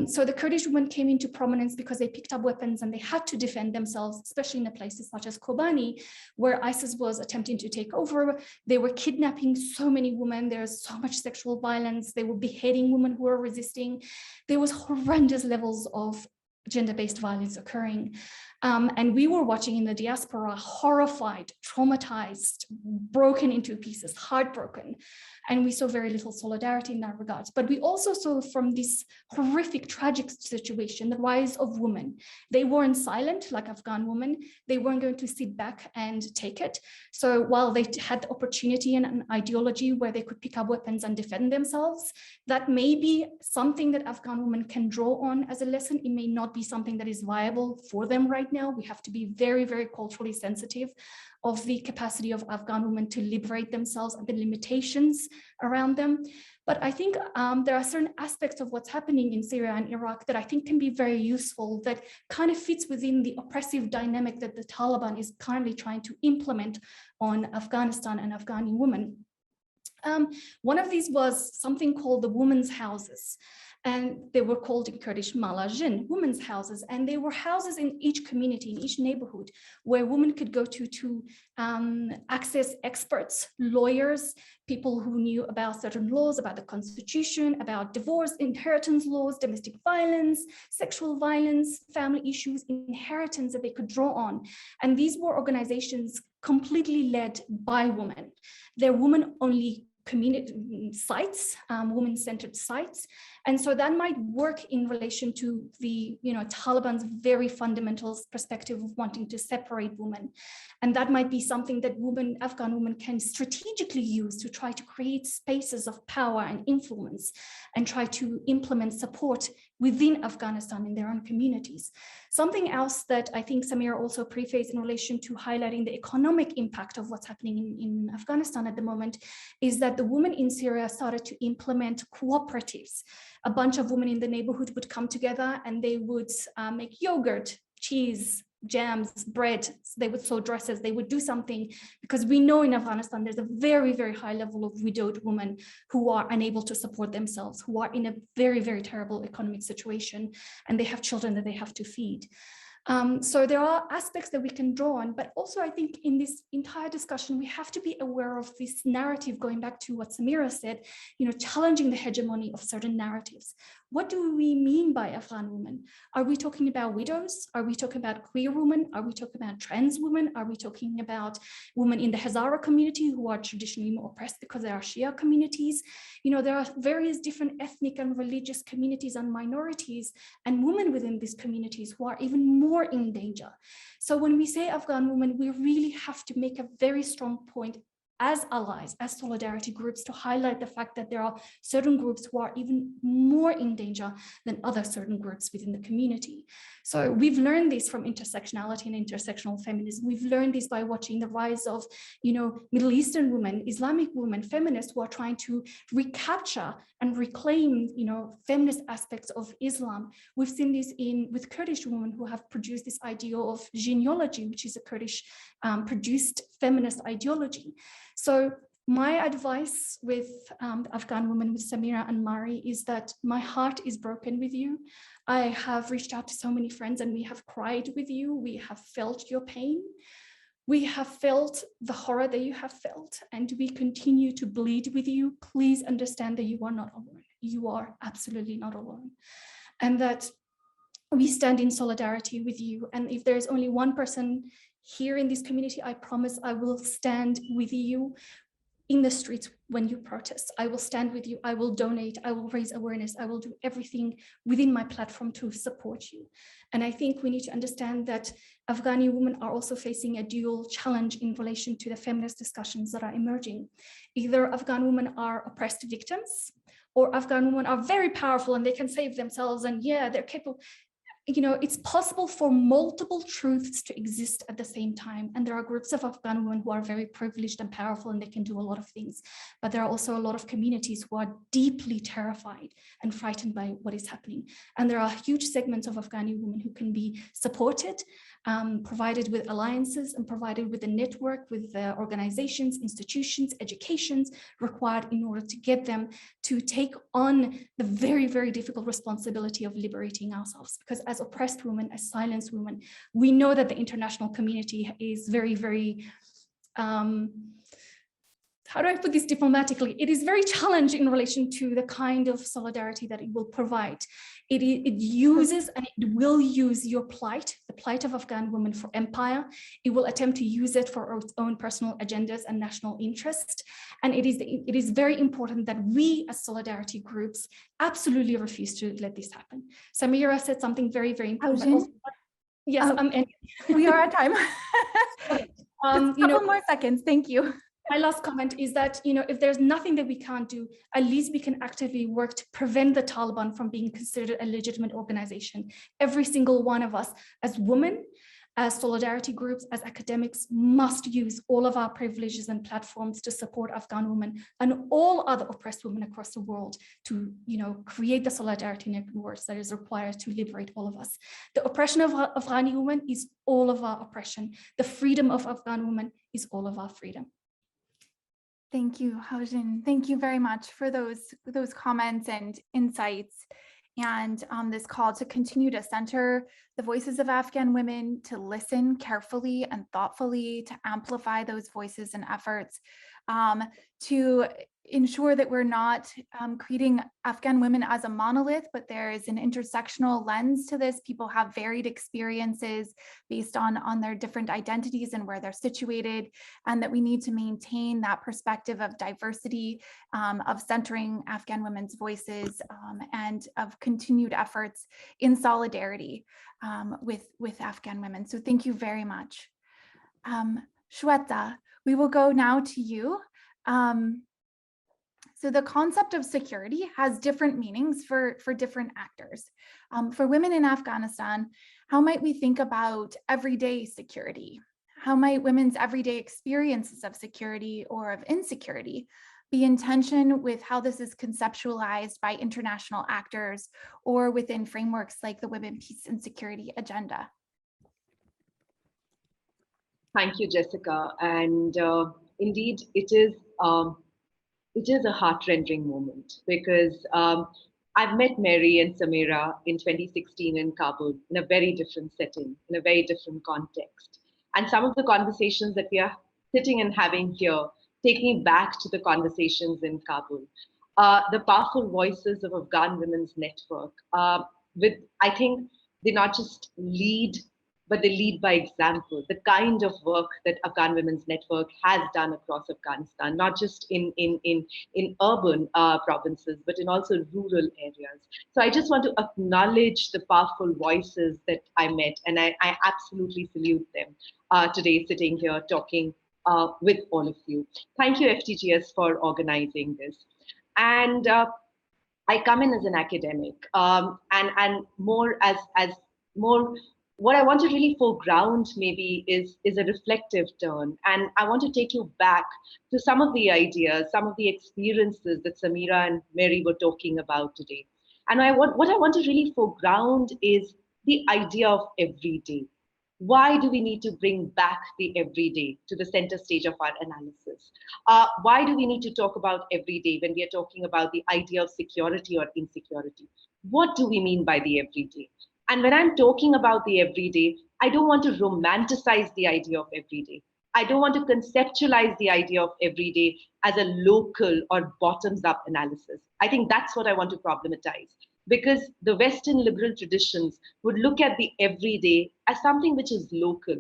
So the Kurdish women came into prominence because they picked up weapons and they had to defend themselves, especially in the places such as Kobani, where ISIS was attempting to take over. They were kidnapping so many women. There's so much sexual violence. They were beheading women who were resisting. There was horrendous levels of gender-based violence occurring. And we were watching in the diaspora, horrified, traumatized, broken into pieces, heartbroken. And we saw very little solidarity in that regard. But we also saw from this horrific, tragic situation, the rise of women. They weren't silent like Afghan women. They weren't going to sit back and take it. So while they had the opportunity and an ideology where they could pick up weapons and defend themselves, that may be something that Afghan women can draw on as a lesson. It may not be something that is viable for them right now. We have to be very, very culturally sensitive of the capacity of Afghan women to liberate themselves and the limitations around them. But I think there are certain aspects of what's happening in Syria and Iraq that I think can be very useful, that kind of fits within the oppressive dynamic that the Taliban is currently trying to implement on Afghanistan and Afghani women. One of these was something called the women's houses. And they were called in Kurdish malajin, women's houses. And they were houses in each community, in each neighborhood, where women could go to access experts, lawyers, people who knew about certain laws, about the constitution, about divorce, inheritance laws, domestic violence, sexual violence, family issues, inheritance that they could draw on. And these were organizations completely led by women. They're women-only community sites, women-centered sites. And so that might work in relation to the, Taliban's very fundamental perspective of wanting to separate women. And that might be something that Afghan women can strategically use to try to create spaces of power and influence and try to implement support within Afghanistan in their own communities. Something else that I think Samira also prefaced in relation to highlighting the economic impact of what's happening in Afghanistan at the moment is that the women in Syria started to implement cooperatives. A bunch of women in the neighborhood would come together and they would make yogurt, cheese, jams, bread. They would sew dresses. They would do something, because we know in Afghanistan there's a very, very high level of widowed women who are unable to support themselves, who are in a very, very terrible economic situation, and they have children that they have to feed. So there are aspects that we can draw on, but also I think in this entire discussion, we have to be aware of this narrative, going back to what Samira said, challenging the hegemony of certain narratives. What do we mean by Afghan women? Are we talking about widows? Are we talking about queer women? Are we talking about trans women? Are we talking about women in the Hazara community who are traditionally more oppressed because they are Shia communities? There are various different ethnic and religious communities and minorities and women within these communities who are even more in danger. So when we say Afghan women, we really have to make a very strong point as allies, as solidarity groups, to highlight the fact that there are certain groups who are even more in danger than other certain groups within the community. So we've learned this from intersectionality and intersectional feminism. We've learned this by watching the rise of, Middle Eastern women, Islamic women, feminists who are trying to recapture and reclaim, feminist aspects of Islam. We've seen this with Kurdish women who have produced this idea of genealogy, which is a Kurdish produced feminist ideology. So my advice with Afghan women, with Samira and Mari, is that my heart is broken with you. I have reached out to so many friends and we have cried with you. We have felt your pain. We have felt the horror that you have felt, and we continue to bleed with you. Please understand that you are not alone. You are absolutely not alone. And that we stand in solidarity with you. And if there's only one person here in this community, I promise I will stand with you in the streets when you protest. I will stand with you. I will donate. I will raise awareness. I will do everything within my platform to support you. And I think we need to understand that Afghani women are also facing a dual challenge in relation to the feminist discussions that are emerging. Either Afghan women are oppressed victims, or Afghan women are very powerful and they can save themselves, and yeah, they're capable. It's possible for multiple truths to exist at the same time. And there are groups of Afghan women who are very privileged and powerful and they can do a lot of things. But there are also a lot of communities who are deeply terrified and frightened by what is happening. And there are huge segments of Afghani women who can be supported, provided with alliances and provided with a network, with the organizations, institutions, educations required in order to get them to take on the very, very difficult responsibility of liberating ourselves. Because as oppressed women, as silenced women, we know that the international community is very, very, how do I put this diplomatically? It is very challenged in relation to the kind of solidarity that it will provide. It uses and it will use your plight, the plight of Afghan women, for empire. It will attempt to use it for its own personal agendas and national interest. And it is very important that we as solidarity groups absolutely refuse to let this happen. Samira said something very, very important. Yes, we are at time. Okay. Just a couple more seconds. Thank you. My last comment is that, if there's nothing that we can't do, at least we can actively work to prevent the Taliban from being considered a legitimate organization. Every single one of us as women, as solidarity groups, as academics, must use all of our privileges and platforms to support Afghan women and all other oppressed women across the world to, create the solidarity networks that is required to liberate all of us. The oppression of Afghani women is all of our oppression. The freedom of Afghan women is all of our freedom. Thank you, Haujin. Thank you very much for those comments and insights, and this call to continue to center the voices of Afghan women, to listen carefully and thoughtfully, to amplify those voices and efforts, to ensure that we're not creating Afghan women as a monolith, but there is an intersectional lens to this. People have varied experiences based on their different identities and where they're situated, and that we need to maintain that perspective of diversity, of centering Afghan women's voices, and of continued efforts in solidarity with Afghan women. So thank you very much. Shweta, we will go now to you. So the concept of security has different meanings for different actors. For women in Afghanistan, how might we think about everyday security? How might women's everyday experiences of security or of insecurity be in tension with how this is conceptualized by international actors or within frameworks like the Women, Peace and Security Agenda? Thank you, Jessica. And indeed, it is a heart-rending moment, because I've met Mary and Samira in 2016 in Kabul in a very different setting, in a very different context. And some of the conversations that we are sitting and having here take me back to the conversations in Kabul. The powerful voices of Afghan Women's Network, I think they not just lead, but they lead by example. The kind of work that Afghan Women's Network has done across Afghanistan, not just in urban provinces, but in also rural areas. So I just want to acknowledge the powerful voices that I met, and I absolutely salute them today, sitting here talking with all of you. Thank you, FTGS, for organizing this. And I come in as an academic, and more as more. What I want to really foreground maybe is a reflective turn, and I want to take you back to some of the ideas, some of the experiences that Samira and Mary were talking about today. And what I want to really foreground is the idea of everyday. Why do we need to bring back the everyday to the center stage of our analysis? Why do we need to talk about everyday when we are talking about the idea of security or insecurity? What do we mean by the everyday? And when I'm talking about the everyday, I don't want to romanticize the idea of everyday. I don't want to conceptualize the idea of everyday as a local or bottoms-up analysis. I think that's what I want to problematize, because the Western liberal traditions would look at the everyday as something which is local.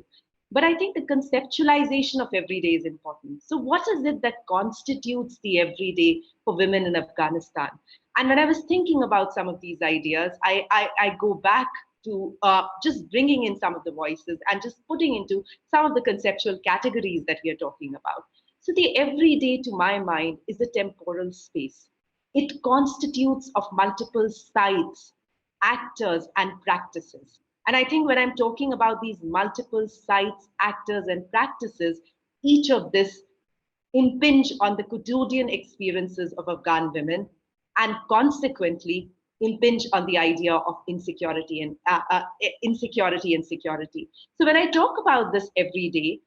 But I think the conceptualization of everyday is important. So what is it that constitutes the everyday for women in Afghanistan? And when I was thinking about some of these ideas, I go back to just bringing in some of the voices and just putting into some of the conceptual categories that we are talking about. So the everyday, to my mind, is a temporal space. It constitutes of multiple sites, actors, and practices. And I think when I'm talking about these multiple sites, actors, and practices, each of this impinge on the Kotodian experiences of Afghan women, and consequently impinge on the idea of insecurity and security. So when I talk about this every day,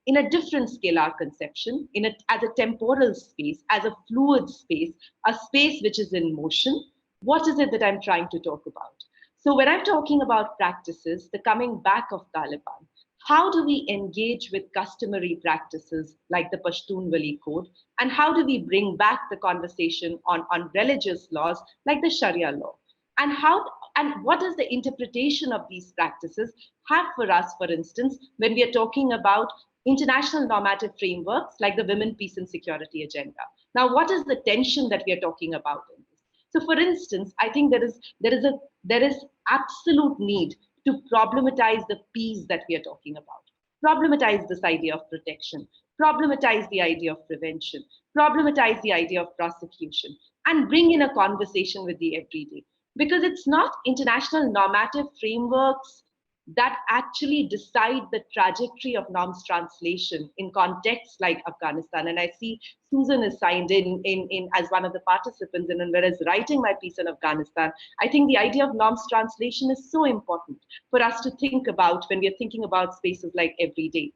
in a different scalar conception, as a temporal space, as a fluid space, a space which is in motion, what is it that I'm trying to talk about? So when I'm talking about practices, the coming back of Taliban, how do we engage with customary practices like the Pashtun Wali Code? And how do we bring back the conversation on religious laws like the Sharia law? And what does the interpretation of these practices have for us, for instance, when we are talking about international normative frameworks like the Women, Peace and Security Agenda? Now, what is the tension that we are talking about in this? So for instance, I think there is absolute need to problematize the peace that we are talking about, problematize this idea of protection, problematize the idea of prevention, problematize the idea of prosecution, and bring in a conversation with the everyday. Because it's not international normative frameworks that actually decide the trajectory of norms translation in contexts like Afghanistan. And I see Susan is signed in as one of the participants, and whereas writing my piece on Afghanistan, I think the idea of norms translation is so important for us to think about when we are thinking about spaces like everyday.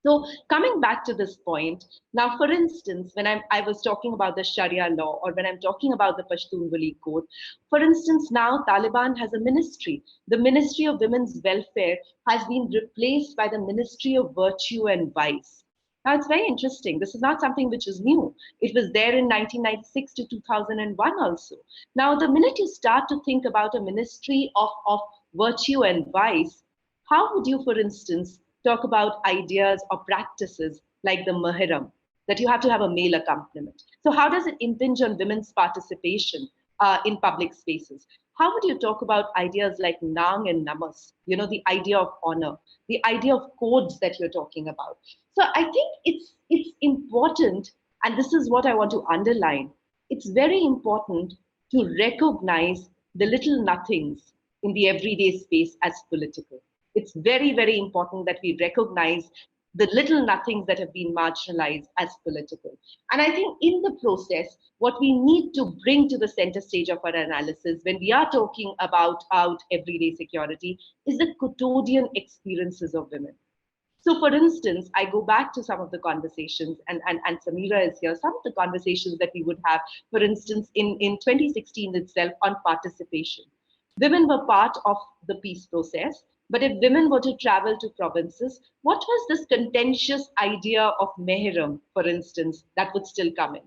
So coming back to this point, now, for instance, when I was talking about the Sharia law, or when I'm talking about the Pashtun Wali Code, for instance, now Taliban has a ministry. The Ministry of Women's Welfare has been replaced by the Ministry of Virtue and Vice. Now, it's very interesting. This is not something which is new. It was there in 1996 to 2001 also. Now, the minute you start to think about a Ministry of Virtue and Vice, how would you, for instance, talk about ideas or practices like the Muharram, that you have to have a male accompaniment? So how does it impinge on women's participation in public spaces? How would you talk about ideas like Nang and Namas, the idea of honor, the idea of codes that you're talking about? So I think it's important, and this is what I want to underline. It's very important to recognize the little nothings in the everyday space as political. It's very, very important that we recognize the little nothings that have been marginalized as political. And I think in the process, what we need to bring to the center stage of our analysis when we are talking about everyday security is the Kotodian experiences of women. So for instance, I go back to some of the conversations, and Samira is here, some of the conversations that we would have, for instance, in 2016 itself on participation. Women were part of the peace process, but if women were to travel to provinces, what was this contentious idea of mehram, for instance, that would still come in?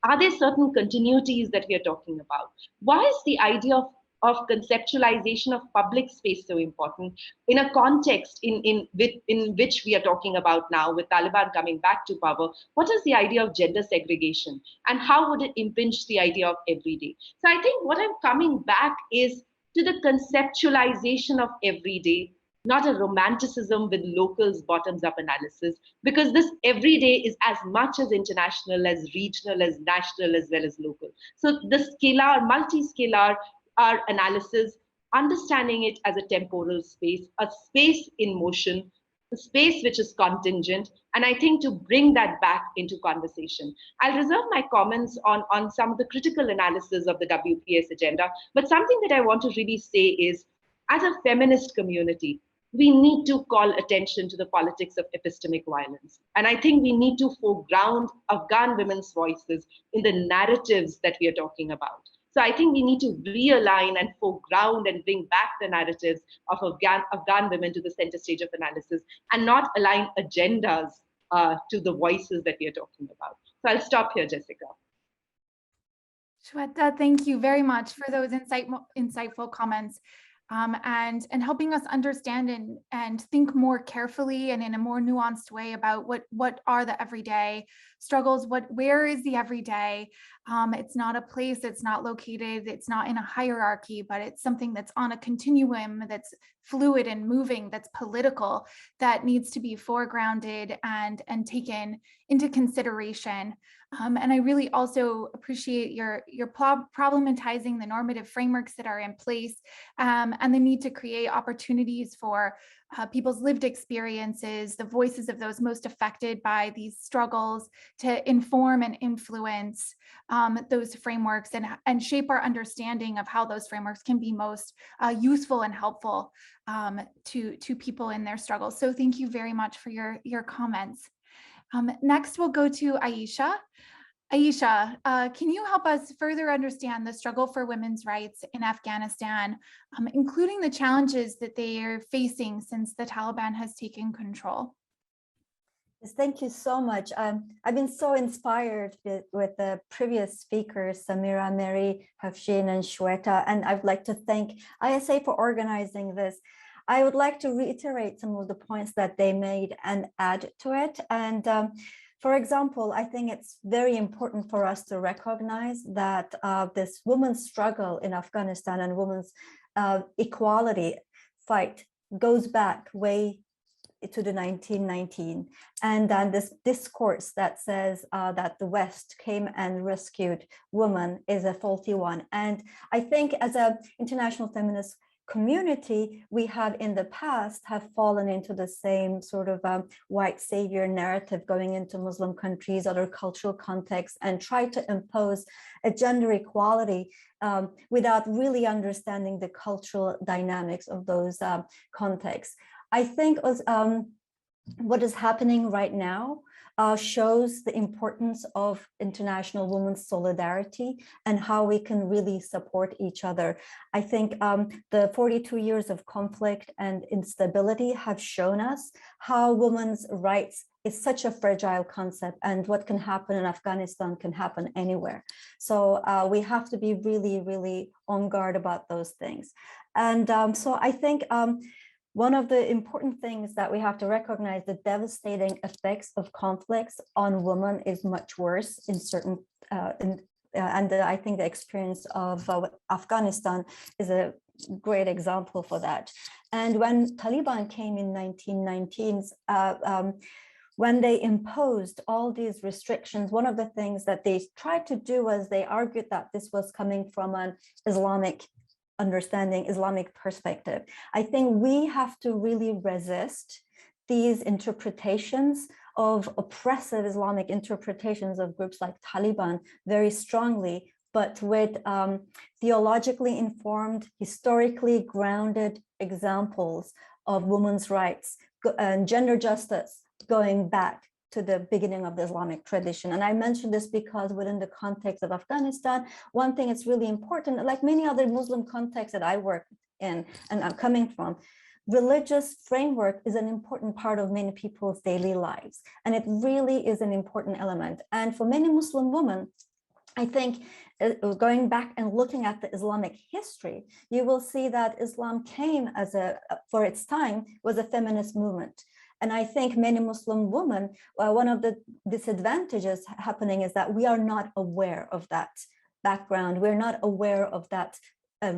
Are there certain continuities that we are talking about? Why is the idea of conceptualization of public space so important in a context in which we are talking about now with Taliban coming back to power? What is the idea of gender segregation, and how would it impinge the idea of everyday? So I think what I'm coming back is to the conceptualization of everyday, not a romanticism with locals bottoms-up analysis, because this everyday is as much as international, as regional, as national, as well as local. So the scalar, multi-scalar, our analysis, understanding it as a temporal space, a space in motion, a space which is contingent, and I think to bring that back into conversation. I'll reserve my comments on some of the critical analysis of the WPS agenda, but something that I want to really say is, as a feminist community, we need to call attention to the politics of epistemic violence. And I think we need to foreground Afghan women's voices in the narratives that we are talking about. So I think we need to realign and foreground and bring back the narratives of Afghan women to the center stage of analysis, and not align agendas to the voices that we are talking about. So I'll stop here, Jessica. Shweta, thank you very much for those insightful comments. And helping us understand and think more carefully and in a more nuanced way about what are the everyday struggles, where is the everyday. It's not a place, it's not located, it's not in a hierarchy, but it's something that's on a continuum, that's fluid and moving, that's political, that needs to be foregrounded and taken into consideration. And I really also appreciate your problematizing the normative frameworks that are in place, and the need to create opportunities for people's lived experiences, the voices of those most affected by these struggles, to inform and influence those frameworks and shape our understanding of how those frameworks can be most useful and helpful to people in their struggles. So thank you very much for your comments. Next, we'll go to Aisha. Aisha, can you help us further understand the struggle for women's rights in Afghanistan, including the challenges that they are facing since the Taliban has taken control? Yes, thank you so much. I've been so inspired with the previous speakers, Samira, Mary, Hafshin, and Shweta, and I'd like to thank ISA for organizing this. I would like to reiterate some of the points that they made and add to it. And for example, I think it's very important for us to recognize that this women's struggle in Afghanistan and women's equality fight goes back way to the 1919. And then this discourse that says that the West came and rescued women is a faulty one. And I think as an international feminist community, we have in the past have fallen into the same sort of white savior narrative going into Muslim countries, other cultural contexts, and try to impose a gender equality without really understanding the cultural dynamics of those contexts. I think what is happening right now shows the importance of international women's solidarity and how we can really support each other. I think the 42 years of conflict and instability have shown us how women's rights is such a fragile concept, and what can happen in Afghanistan can happen anywhere. So we have to be really, really on guard about those things. And so I think one of the important things that we have to recognize, the devastating effects of conflicts on women is much worse in certain, and I think the experience of Afghanistan is a great example for that. And when Taliban came in 1919s, when they imposed all these restrictions, one of the things that they tried to do was they argued that this was coming from an Islamic understanding, Islamic perspective. I think we have to really resist these interpretations of oppressive Islamic interpretations of groups like Taliban very strongly, but with theologically informed, historically grounded examples of women's rights and gender justice going back to the beginning of the Islamic tradition. And I mention this because within the context of Afghanistan, one thing that's really important, like many other Muslim contexts that I work in and I'm coming from, religious framework is an important part of many people's daily lives. And it really is an important element. And for many Muslim women, I think going back and looking at the Islamic history, you will see that Islam came as for its time, was a feminist movement. And I think many Muslim women, one of the disadvantages happening is that we are not aware of that background. We're not aware of that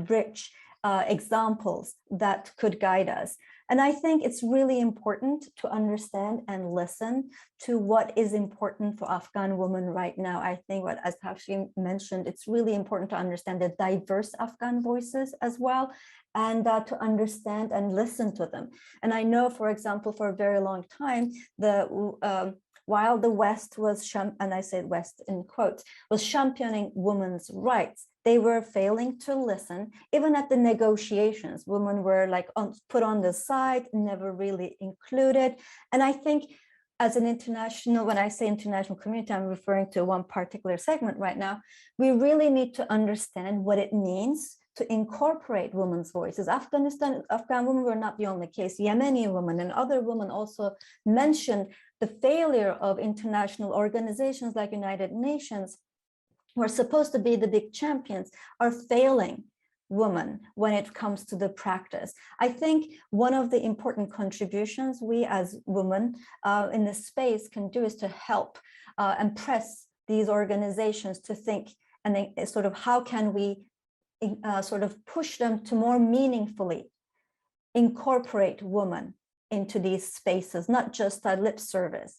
rich examples that could guide us. And I think it's really important to understand and listen to what is important for Afghan women right now. I think what, as Hafshin mentioned, it's really important to understand the diverse Afghan voices as well, and to understand and listen to them. And I know, for example, for a very long time, while the West was, and I said West in quotes, was championing women's rights, they were failing to listen. Even at the negotiations, women were like put on the side, never really included. And I think as an international, when I say international community, I'm referring to one particular segment right now, we really need to understand what it means to incorporate women's voices. Afghan women were not the only case. Yemeni women and other women also mentioned the failure of international organizations like United Nations, who are supposed to be the big champions, are failing women when it comes to the practice. I think one of the important contributions we as women in this space can do is to help and press these organizations to think, and sort of how can we sort of push them to more meaningfully incorporate women into these spaces, not just a lip service.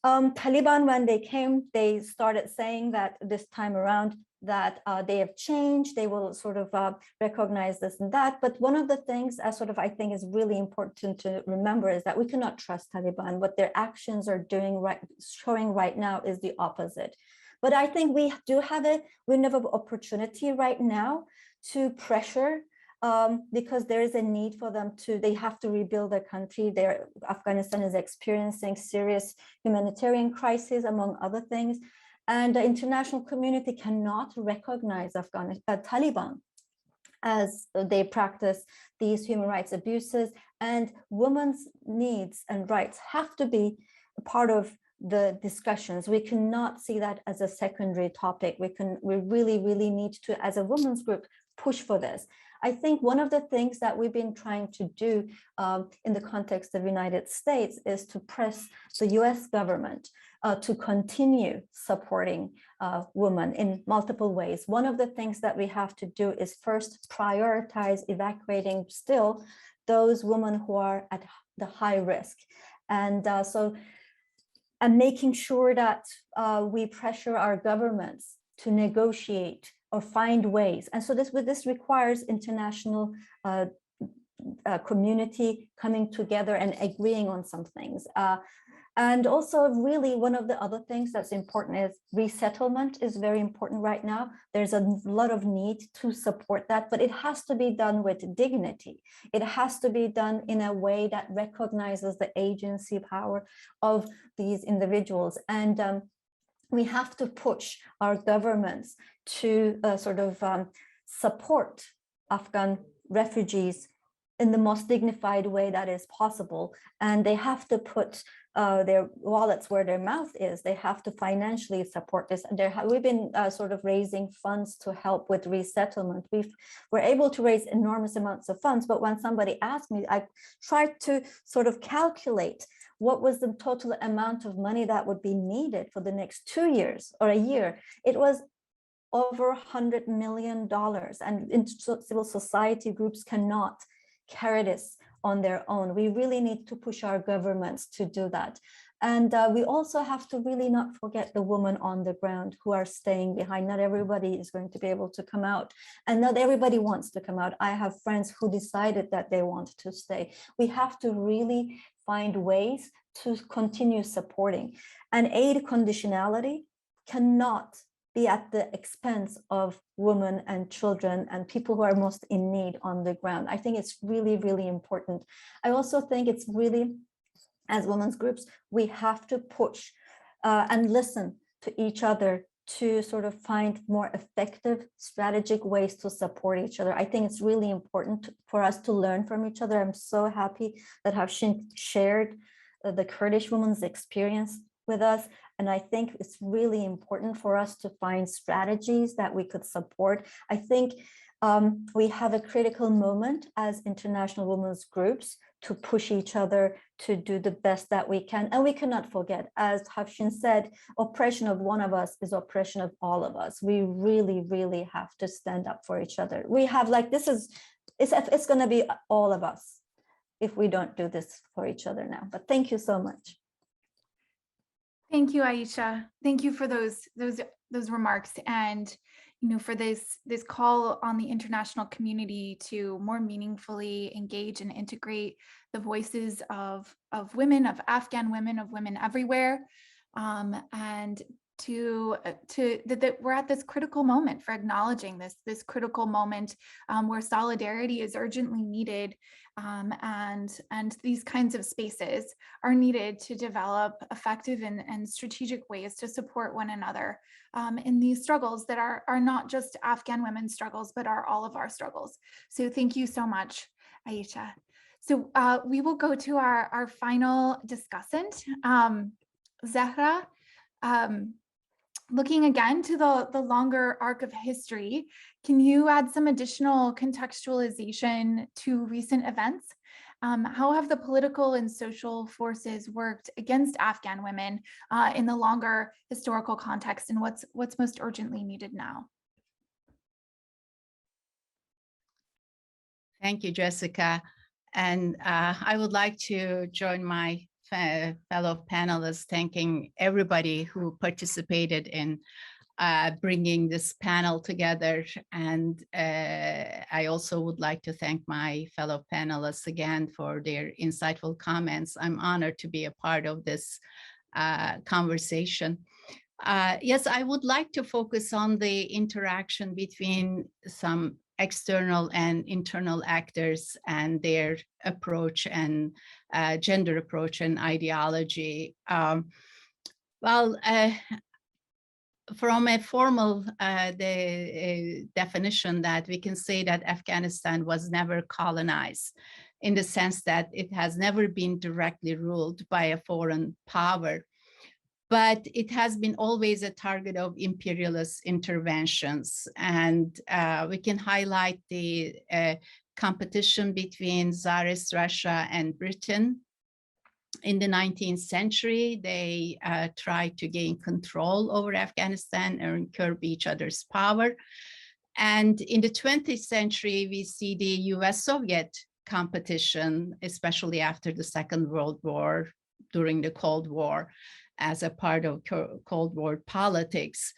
Taliban, when they came, they started saying that this time around that they have changed, they will sort of recognize this and that. But one of the things I think is really important to remember is that we cannot trust Taliban. What their actions are showing right now is the opposite. But I think we do have a window of opportunity right now to pressure, because there is a need for them they have to rebuild their country. Afghanistan is experiencing serious humanitarian crisis, among other things. And the international community cannot recognize Taliban as they practice these human rights abuses, and women's needs and rights have to be a part of the discussions. We cannot see that as a secondary topic. We really, really need to, as a women's group, push for this. I think one of the things that we've been trying to do in the context of the United States is to press the US government to continue supporting women in multiple ways. One of the things that we have to do is first prioritize evacuating still those women who are at the high risk. And and making sure that we pressure our governments to negotiate or find ways. And so this requires international community coming together and agreeing on some things. And also really one of the other things that's important is resettlement is very important right now. There's a lot of need to support that, but it has to be done with dignity. It has to be done in a way that recognizes the agency power of these individuals. And we have to push our governments to support Afghan refugees in the most dignified way that is possible. And they have to put their wallets where their mouth is. They have to financially support this. We've been raising funds to help with resettlement. We're able to raise enormous amounts of funds, but when somebody asked me, I tried to calculate what was the total amount of money that would be needed for the next 2 years or a year. It was over $100 million, and civil society groups cannot carry this on their own. We really need to push our governments to do that. And we also have to really not forget the women on the ground who are staying behind. Not everybody is going to be able to come out, and not everybody wants to come out. I have friends who decided that they want to stay. We have to really find ways to continue supporting. And aid conditionality cannot be at the expense of women and children and people who are most in need on the ground. I think it's really, really important. I also think it's really, as women's groups, we have to push and listen to each other to sort of find more effective strategic ways to support each other. I think it's really important for us to learn from each other. I'm so happy that Hafshin shared the Kurdish women's experience with us. And I think it's really important for us to find strategies that we could support. I think we have a critical moment as international women's groups to push each other to do the best that we can. And we cannot forget, as Hafshin said, oppression of one of us is oppression of all of us. We really, really have to stand up for each other. We have like, it's gonna be all of us if we don't do this for each other now. But thank you so much. Thank you, Aisha. Thank you for those remarks, and for this call on the international community to more meaningfully engage and integrate the voices of women, of Afghan women, of women everywhere, and that we're at this critical moment for acknowledging this critical moment where solidarity is urgently needed, and these kinds of spaces are needed to develop effective and strategic ways to support one another in these struggles that are not just Afghan women's struggles, but are all of our struggles. So thank you so much, Aisha. So we will go to our final discussant, Zahra. Looking again to the longer arc of history, can you add some additional contextualization to recent events? How have the political and social forces worked against Afghan women in the longer historical context, and what's most urgently needed now? Thank you, Jessica. And I would like to join my fellow panelists, thanking everybody who participated in bringing this panel together. And I also would like to thank my fellow panelists again for their insightful comments. I'm honored to be a part of this conversation. Yes, I would like to focus on the interaction between some external and internal actors and their approach and gender approach and ideology. From a formal definition, that we can say that Afghanistan was never colonized, in the sense that it has never been directly ruled by a foreign power, but it has been always a target of imperialist interventions. And we can highlight the competition between Tsarist Russia and Britain. In the 19th century, they tried to gain control over Afghanistan and curb each other's power. And in the 20th century, we see the US-Soviet competition, especially after the Second World War, during the Cold War, as a part of Cold War politics.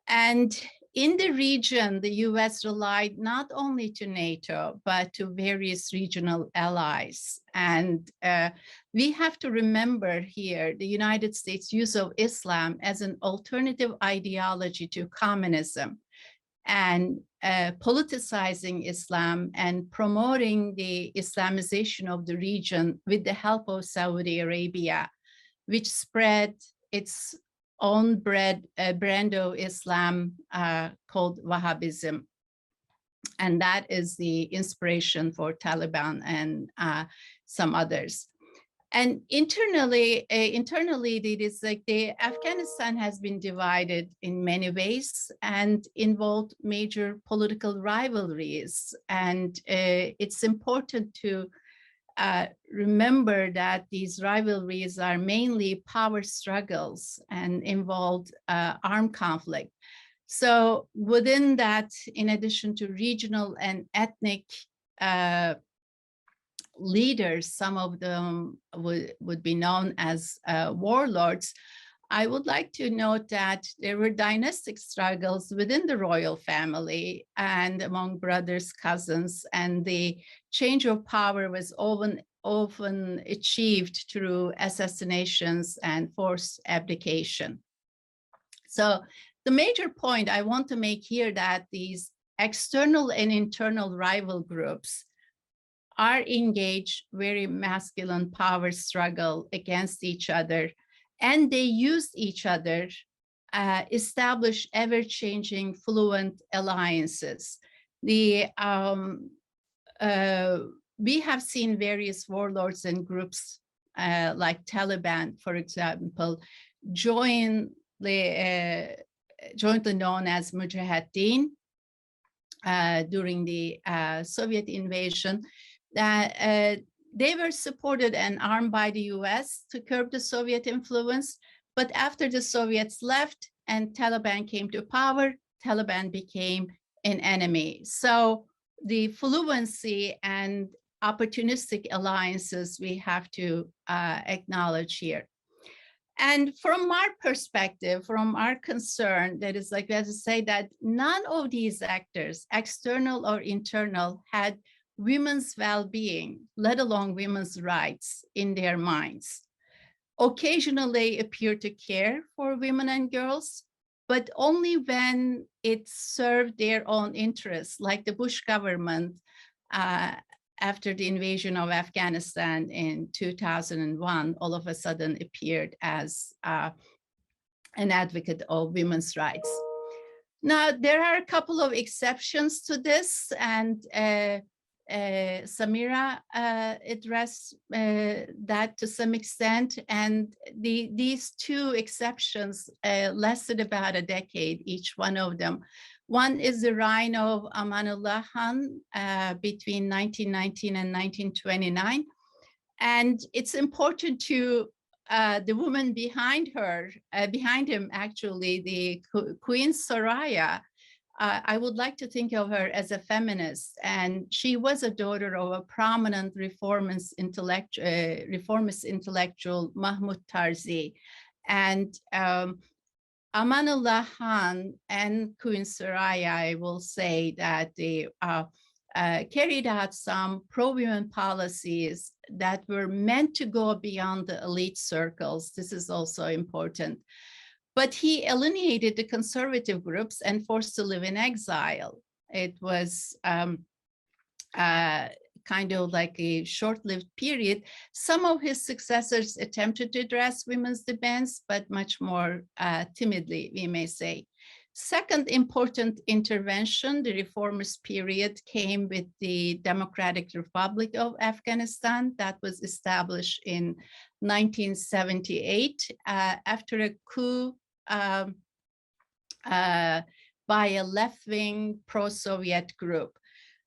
And in the region, the US relied not only to NATO, but to various regional allies. And we have to remember here the United States' use of Islam as an alternative ideology to communism, and politicizing Islam and promoting the Islamization of the region with the help of Saudi Arabia, which spread its own brand of Islam called Wahhabism. And that is the inspiration for Taliban and some others. And internally, it is like Afghanistan has been divided in many ways and involved major political rivalries. And it's important to remember that these rivalries are mainly power struggles and involved armed conflict. So within that, in addition to regional and ethnic leaders, some of them would be known as warlords, I would like to note that there were dynastic struggles within the royal family and among brothers, cousins, and the change of power was often achieved through assassinations and forced abdication. So The major point I want to make here that these external and internal rival groups are engaged very masculine power struggle against each other, and they use each other, establish ever-changing fluent alliances. We have seen various warlords and groups like Taliban, for example, jointly known as Mujahideen during the Soviet invasion. They were supported and armed by the US to curb the Soviet influence. But after the Soviets left and Taliban came to power, Taliban became an enemy. So the fluency and opportunistic alliances we have to acknowledge here. And from our perspective, from our concern, that is like we have to say that none of these actors, external or internal, had women's well-being, let alone women's rights in their minds. Occasionally appear to care for women and girls, but only when it served their own interests, like the Bush government after the invasion of Afghanistan in 2001, all of a sudden appeared as an advocate of women's rights. Now, there are a couple of exceptions to this, and Samira addressed that to some extent, and these two exceptions lasted about a decade, each one of them. One is the reign of Amanullah Khan between 1919 and 1929. And it's important to the woman behind him, actually, the Queen Soraya. I would like to think of her as a feminist, and she was a daughter of a prominent reformist intellectual, Mahmoud Tarzi. And Amanullah Khan and Queen Soraya, I will say that they carried out some pro-women policies that were meant to go beyond the elite circles. This is also important. But he alienated the conservative groups and forced to live in exile. It was kind of like a short-lived period. Some of his successors attempted to address women's demands, but much more timidly, we may say. Second important intervention, the reformist period, came with the Democratic Republic of Afghanistan that was established in 1978 after a coup by a left-wing pro-Soviet group.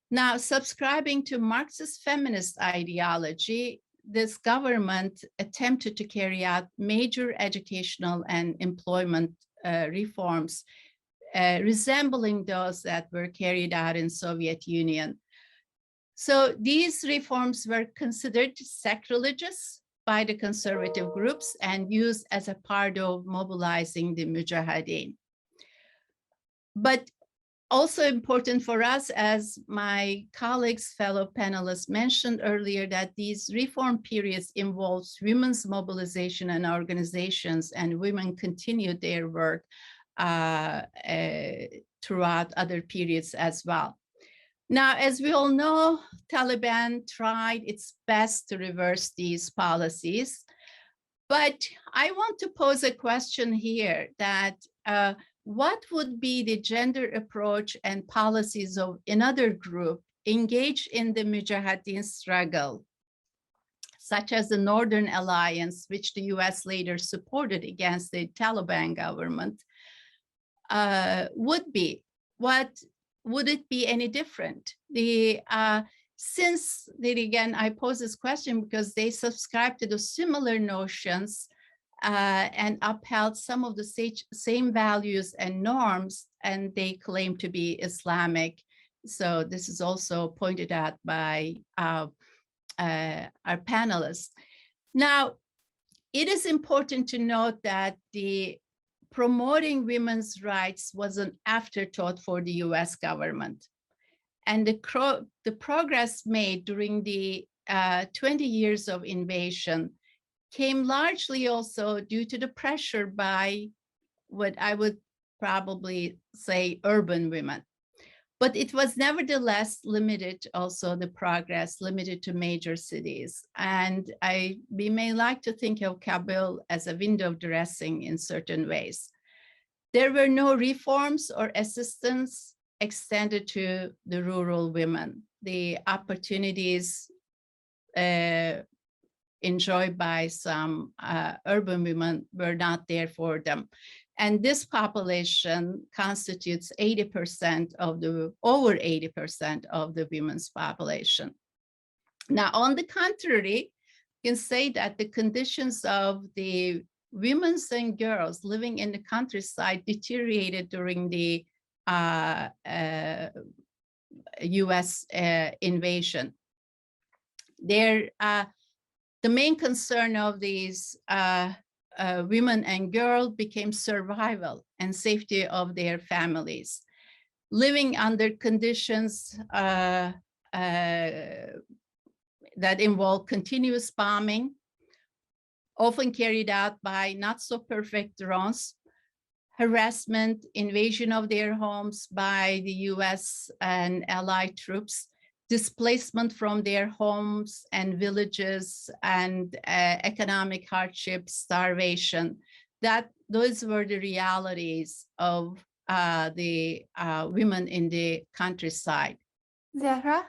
Now, subscribing to Marxist feminist ideology, this government attempted to carry out major educational and employment reforms resembling those that were carried out in Soviet Union. So these reforms were considered sacrilegious by the conservative groups and used as a part of mobilizing the Mujahideen. But also important for us, as my colleagues, fellow panelists mentioned earlier, that these reform periods involves women's mobilization and organizations, and women continued their work throughout other periods as well. Now, as we all know, Taliban tried its best to reverse these policies, but I want to pose a question here that what would be the gender approach and policies of another group engaged in the Mujahideen struggle, such as the Northern Alliance, which the US later supported against the Taliban government, would be? What would it be any different? Since again, I pose this question because they subscribe to the similar notions and upheld some of the same values and norms, and they claim to be Islamic. So this is also pointed out by our panelists. Now, it is important to note that the promoting women's rights was an afterthought for the US government. And the progress made during the 20 years of invasion came largely also due to the pressure by what I would probably say urban women. But it was nevertheless limited, also the progress limited to major cities. And we may like to think of Kabul as a window dressing in certain ways. There were no reforms or assistance extended to the rural women. The opportunities enjoyed by some urban women were not there for them. And this population constitutes 80% of the, over 80% of the women's population. Now, on the contrary, you can say that the conditions of the women and girls living in the countryside deteriorated during the US invasion. The main concern of these women and girls became survival and safety of their families. Living under conditions that involve continuous bombing, often carried out by not so perfect drones, harassment, invasion of their homes by the US and allied troops, displacement from their homes and villages, and economic hardship, starvation. Those were the realities of the women in the countryside. Zahra?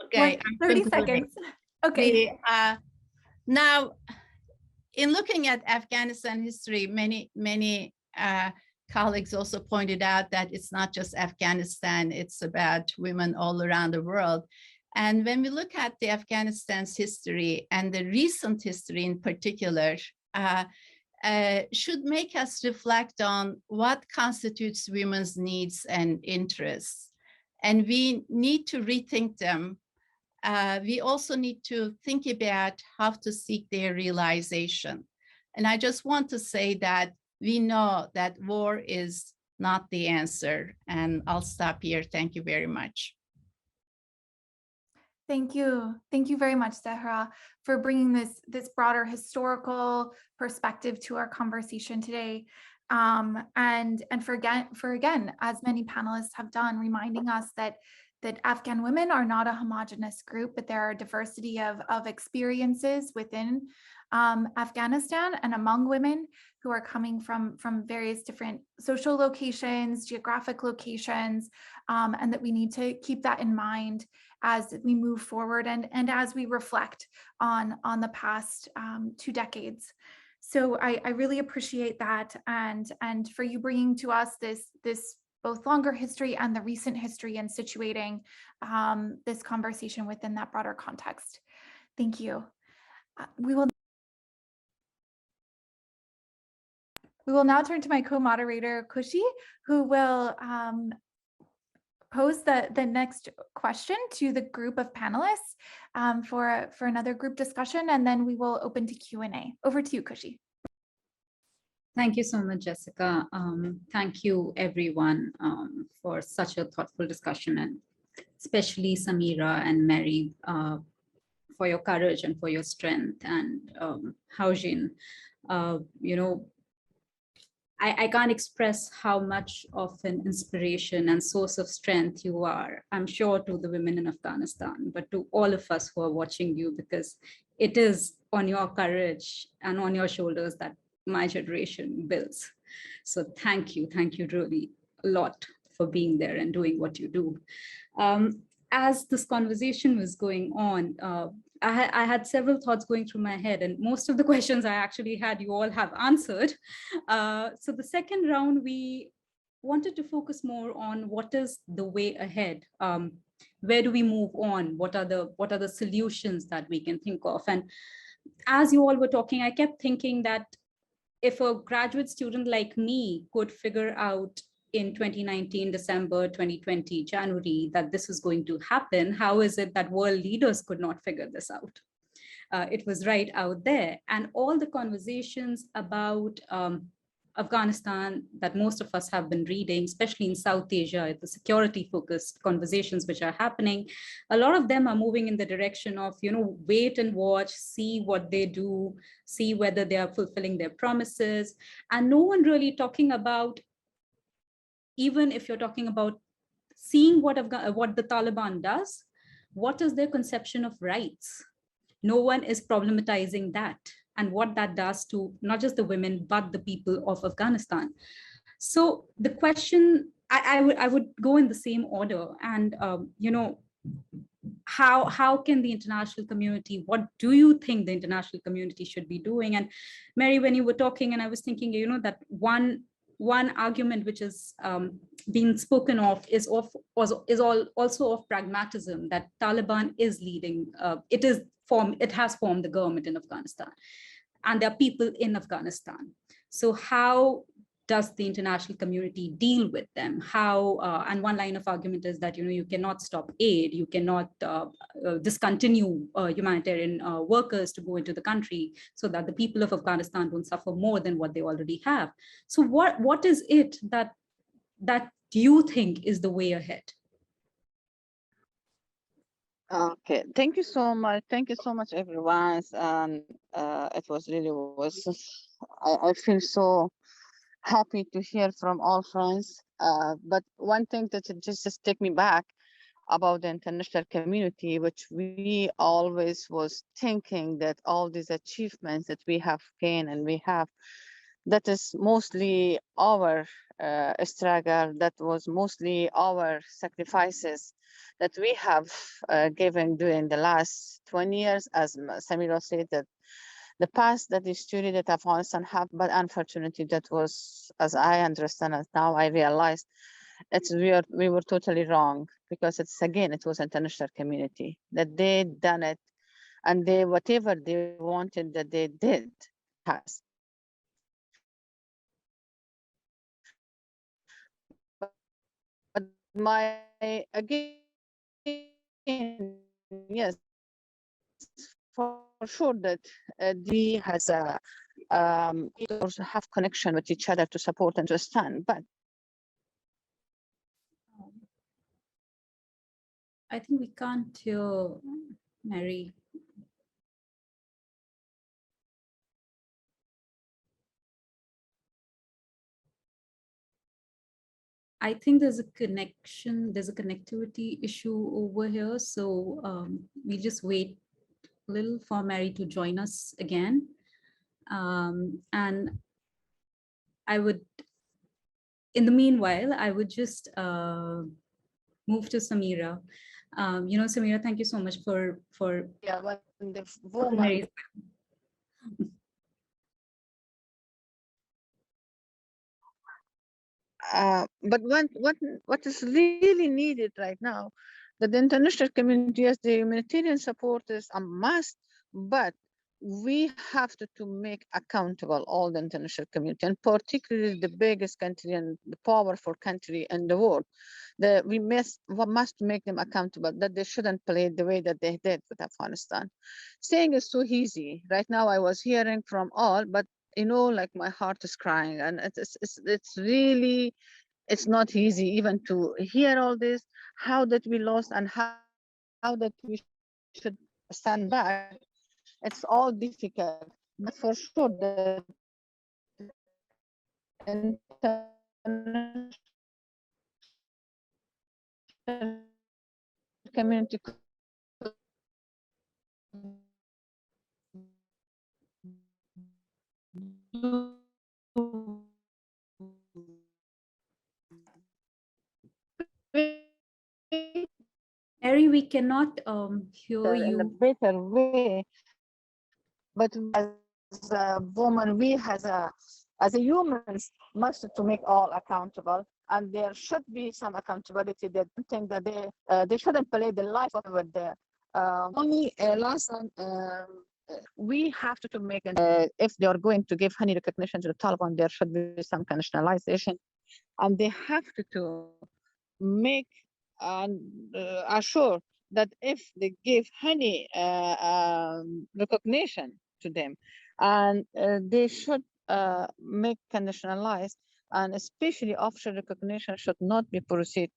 Okay, 30 seconds. Okay. Now, in looking at Afghanistan history, many colleagues also pointed out that it's not just Afghanistan, it's about women all around the world. And when we look at the Afghanistan's history and the recent history in particular, should make us reflect on what constitutes women's needs and interests. And we need to rethink them. We also need to think about how to seek their realization. And I just want to say that we know that war is not the answer. And I'll stop here. Thank you very much. Thank you. Thank you very much, Zahra, for bringing this broader historical perspective to our conversation today. And for again, as many panelists have done, reminding us that Afghan women are not a homogenous group, but there are a diversity of experiences within Afghanistan and among women who are coming from various different social locations, geographic locations, and that we need to keep that in mind as we move forward and as we reflect on the past 2 decades. So I really appreciate that, and for you bringing to us this both longer history and the recent history and situating this conversation within that broader context. Thank you. We will now turn to my co-moderator, Kushi, who will pose the next question to the group of panelists for another group discussion, and then we will open to Q&A. Over to you, Kushi. Thank you so much, Jessica. Thank you, everyone, for such a thoughtful discussion, and especially Samira and Mary for your courage and for your strength, and Haojin. You know, I can't express how much of an inspiration and source of strength you are, I'm sure, to the women in Afghanistan, but to all of us who are watching you, because it is on your courage and on your shoulders that my generation builds. So thank you really a lot for being there and doing what you do. As this conversation was going on, I had several thoughts going through my head, and most of the questions I actually had, you all have answered. So the second round, we wanted to focus more on what is the way ahead. Where do we move on? What are the solutions that we can think of? And as you all were talking, I kept thinking that if a graduate student like me could figure out in 2019, December, 2020, January, that this is going to happen, how is it that world leaders could not figure this out? It was right out there. And all the conversations about Afghanistan that most of us have been reading, especially in South Asia, the security-focused conversations which are happening, a lot of them are moving in the direction of, you know, wait and watch, see what they do, see whether they are fulfilling their promises, and no one really talking about even if you're talking about seeing what the Taliban does, what is their conception of rights? No one is problematizing that and what that does to not just the women, but the people of Afghanistan. So the question, I would go in the same order, and how can the international community, what do you think the international community should be doing? And Mary, when you were talking, and I was thinking, that one argument which is being spoken of is also of pragmatism, that Taliban is leading, it has formed the government in Afghanistan, and there are people in Afghanistan. So how does the international community deal with them? How, and one line of argument is that, you cannot stop aid, you cannot discontinue humanitarian workers to go into the country so that the people of Afghanistan don't suffer more than what they already have. So what is it that you think is the way ahead? Okay, thank you so much. Thank you so much, everyone. It was really I feel so happy to hear from all friends. But one thing that just take me back about the international community, which we always was thinking that all these achievements that we have gained and we have, that is mostly our struggle, that was mostly our sacrifices that we have given during the last 20 years, as Samira said, that the past, that is story that Afghanistan have, but unfortunately that was, as I understand it now, I realized we were totally wrong, because it was international community that they done it, and they whatever they wanted that they did has. But again, yes, for sure that they has a also have connection with each other to support and to stand, but I think we can't hear Mary. I think there's a connectivity issue over here. So we just wait a little for Mary to join us again. And I would, in the meanwhile, I would just move to Samira. Samira, thank you so much for yeah, when the woman. But what is really needed right now, that the international community, yes, the humanitarian support is a must, but we have to make accountable all the international community, and particularly the biggest country and the powerful country in the world. We must make them accountable, that they shouldn't play the way that they did with Afghanistan. Saying is so easy. Right now I was hearing from all, but like my heart is crying, and it's really, it's not easy even to hear all this, how that we lost and how that we should stand back. It's all difficult, but for sure the community Mary, we cannot hear you in a better way. But as a woman, we as a humans must to make all accountable, and there should be some accountability. They don't think that they shouldn't play the life of with the only last we have to make if they are going to give any recognition to the Taliban, there should be some nationalization, and they have to make and assure that if they give any recognition to them, and they should make conditionalized, and especially official recognition should not be proceed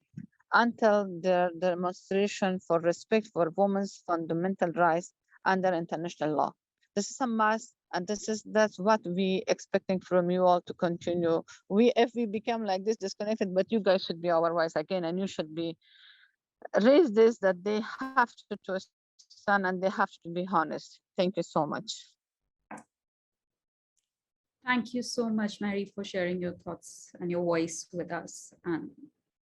until the demonstration for respect for women's fundamental rights under international law. This is a must, and that's what we expecting from you all to continue. If we become like this disconnected, but you guys should be our voice again, and you should be raise this that they have to stand and they have to be honest. Thank you so much. Thank you so much, Mary, for sharing your thoughts and your voice with us. And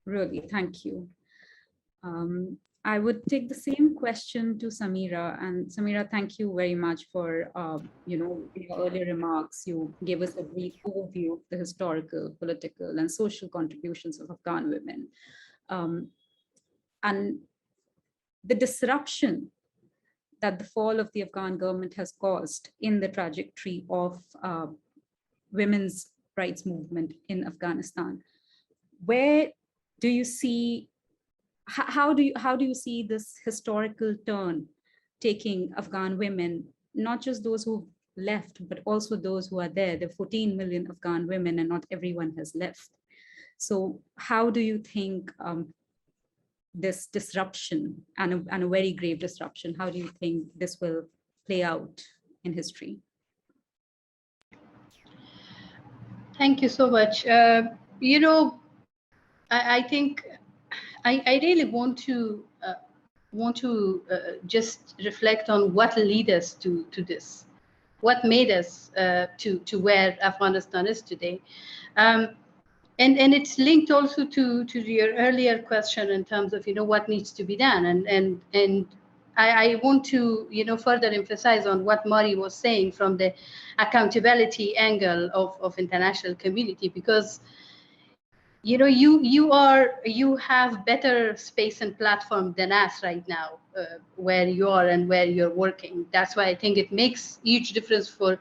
really, thank you. I would take the same question to Samira. And Samira, thank you very much for, in your earlier remarks, you gave us a brief overview of the historical, political, and social contributions of Afghan women. And the disruption that the fall of the Afghan government has caused in the trajectory of women's rights movement in Afghanistan. Where do you see, how do you see this historical turn taking Afghan women, not just those who left, but also those who are there? There are 14 million Afghan women and not everyone has left. So how do you think this disruption and a very grave disruption, how do you think this will play out in history? Thank you so much. I think I really want to just reflect on what led us to this, what made us to where Afghanistan is today. And it's linked also to your earlier question in terms of what needs to be done, and I want to further emphasize on what Mari was saying from the accountability angle of international community, because you have better space and platform than us right now, where you are and where you're working. That's why I think it makes huge difference for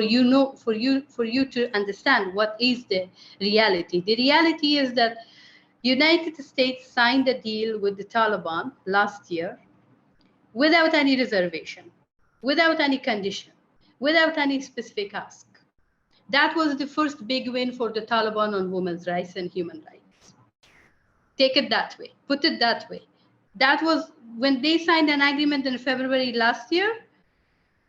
you to understand what is the reality. The reality is that United States signed a deal with the Taliban last year without any reservation, without any condition, without any specific ask. That was the first big win for the Taliban on women's rights and human rights. Take it that way, put it that way. That was when they signed an agreement in February last year.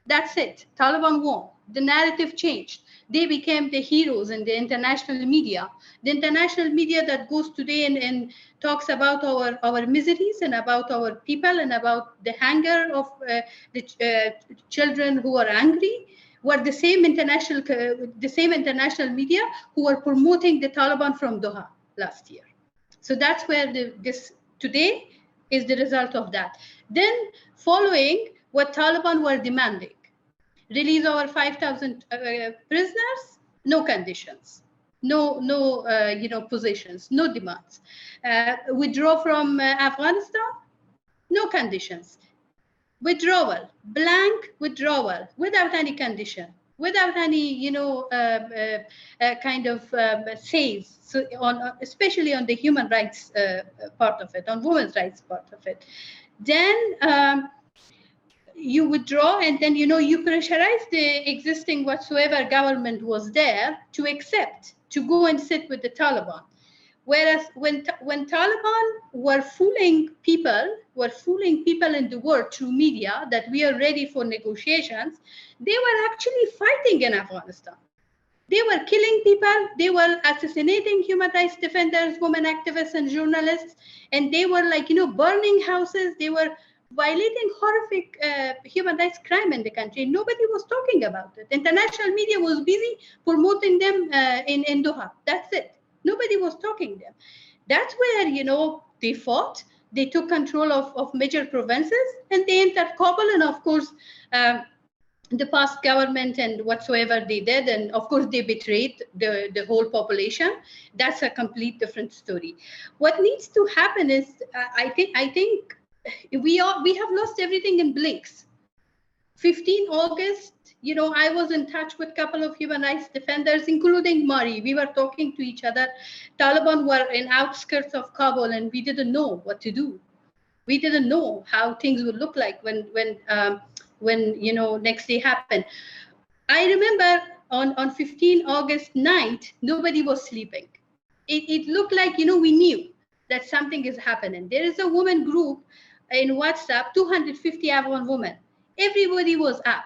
That's it. Taliban won. The narrative changed. They became the heroes in the international media. The international media that goes today and talks about our miseries and about our people and about the hunger of the children who are angry were the same international media who were promoting the Taliban from Doha last year. So that's where this today is the result of that. Then following what Taliban were demanding, release our 5,000 prisoners, no conditions, no positions, no demands. Withdraw from Afghanistan, no conditions. Withdrawal, blank withdrawal, without any condition, without any kind of says. So especially on the human rights part of it, on women's rights part of it. Then you withdraw, and then you pressurize the existing whatsoever government was there to accept to go and sit with the Taliban. Whereas when Taliban were fooling people in the world through media that we are ready for negotiations, they were actually fighting in Afghanistan. They were killing people, they were assassinating human rights defenders, women activists and journalists, and they were burning houses, they were violating horrific human rights crime in the country. Nobody was talking about it. International media was busy promoting them in Doha. That's it. Nobody was talking them. That's where, they fought. They took control of major provinces and they entered Kabul. And of course, the past government and whatsoever they did, and of course they betrayed the whole population. That's a complete different story. What needs to happen is, I think we have lost everything in blinks. 15 August, I was in touch with a couple of human rights defenders, including Mari. We were talking to each other. Taliban were in outskirts of Kabul, and we didn't know what to do. We didn't know how things would look like when next day happened. I remember on 15 August night, nobody was sleeping. It looked like we knew that something is happening. There is a woman group in WhatsApp, 250 Afghan women. Everybody was up.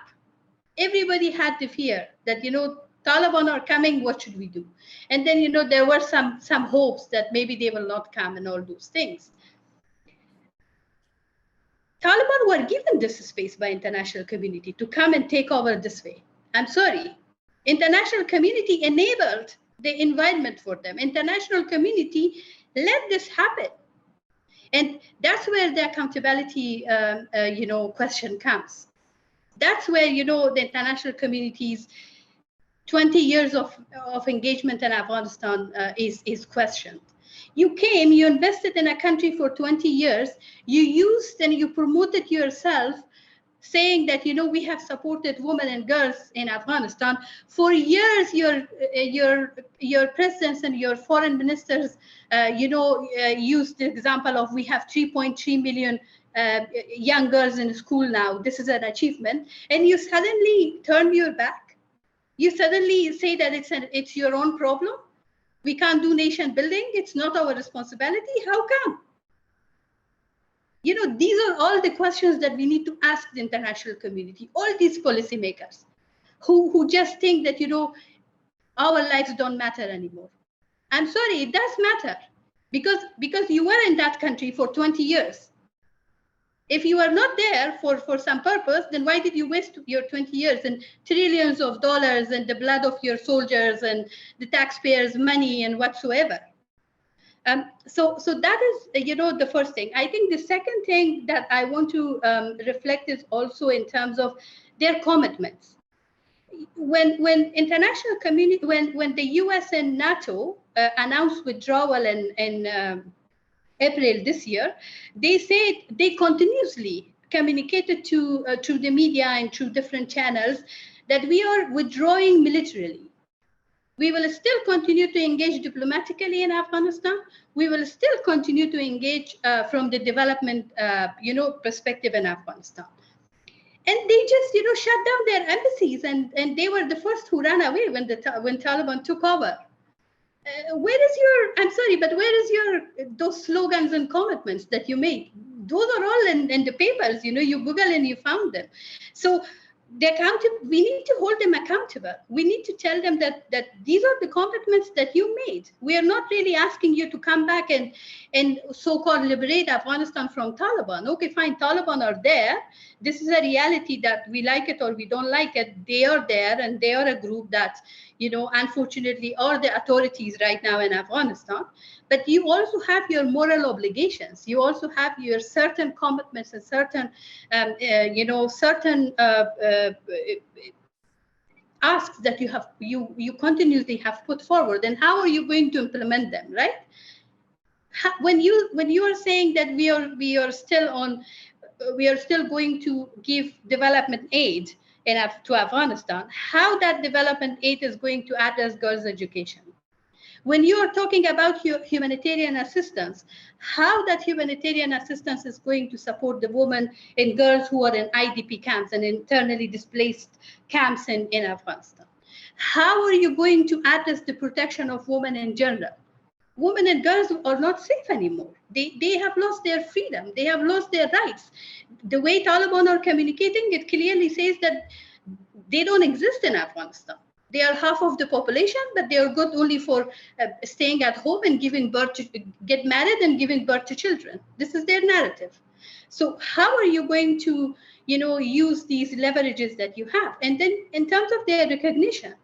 Everybody had the fear that, Taliban are coming, what should we do? And then, there were some hopes that maybe they will not come and all those things. Taliban were given this space by international community to come and take over this way. I'm sorry. International community enabled the environment for them. International community let this happen. And that's where the accountability, question comes. That's where, the international community's 20 years of engagement in Afghanistan is questioned. You came, you invested in a country for 20 years, you used and you promoted yourself, saying that, we have supported women and girls in Afghanistan. For years, your presidents and your foreign ministers, used the example of we have 3.3 million young girls in school now. This is an achievement. And you suddenly turn your back. You suddenly say that it's your own problem. We can't do nation building. It's not our responsibility. How come? These are all the questions that we need to ask the international community, all these policymakers who just think that, our lives don't matter anymore. I'm sorry, it does matter because you were in that country for 20 years. If you are not there for some purpose, then why did you waste your 20 years and trillions of dollars and the blood of your soldiers and the taxpayers' money and whatsoever? So that is, the first thing. I think the second thing that I want to reflect is also in terms of their commitments. When international community, when the US and NATO announced withdrawal in April this year, they said they continuously communicated to the media and through different channels that we are withdrawing militarily. We will still continue to engage diplomatically in Afghanistan. We will still continue to engage from the development, perspective in Afghanistan. And they just, shut down their embassies, and they were the first who ran away when Taliban took over. I'm sorry, but where is those slogans and commitments that you made? Those are all in the papers, you Google and you found them. So we need to hold them accountable. We need to tell them that these are the commitments that you made. We are not really asking you to come back and so-called liberate Afghanistan from Taliban. Okay, fine, Taliban are there. This is a reality that we like it or we don't like it. They are there, and they are a group that, unfortunately, are the authorities right now in Afghanistan. But you also have your moral obligations. You also have your certain commitments and certain, certain asks that you continuously have put forward. And how are you going to implement them, right? When you are saying that we are still going to give development aid to Afghanistan, how that development aid is going to address girls' education? When you are talking about humanitarian assistance, how that humanitarian assistance is going to support the women and girls who are in IDP camps and internally displaced camps in Afghanistan? How are you going to address the protection of women in general? Women and girls are not safe anymore. They have lost their freedom. They have lost their rights. The way Taliban are communicating, it clearly says that they don't exist in Afghanistan. They are half of the population, but they are good only for staying at home and giving birth to, get married and giving birth to children. This is their narrative. So how are you going to, use these leverages that you have? And then in terms of their recognition,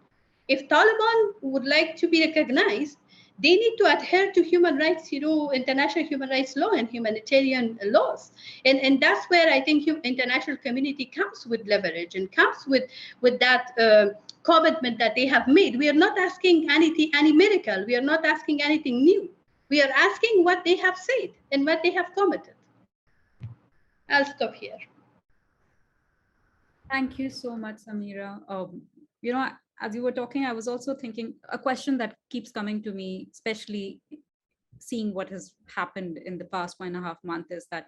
if Taliban would like to be recognized, they need to adhere to human rights, international human rights law and humanitarian laws. And that's where I think international community comes with leverage and comes with that commitment that they have made. We are not asking any miracle. We are not asking anything new. We are asking what they have said and what they have committed. I'll stop here. Thank you so much, Samira. As you were talking, I was also thinking a question that keeps coming to me, especially seeing what has happened in the past 1.5 months, is that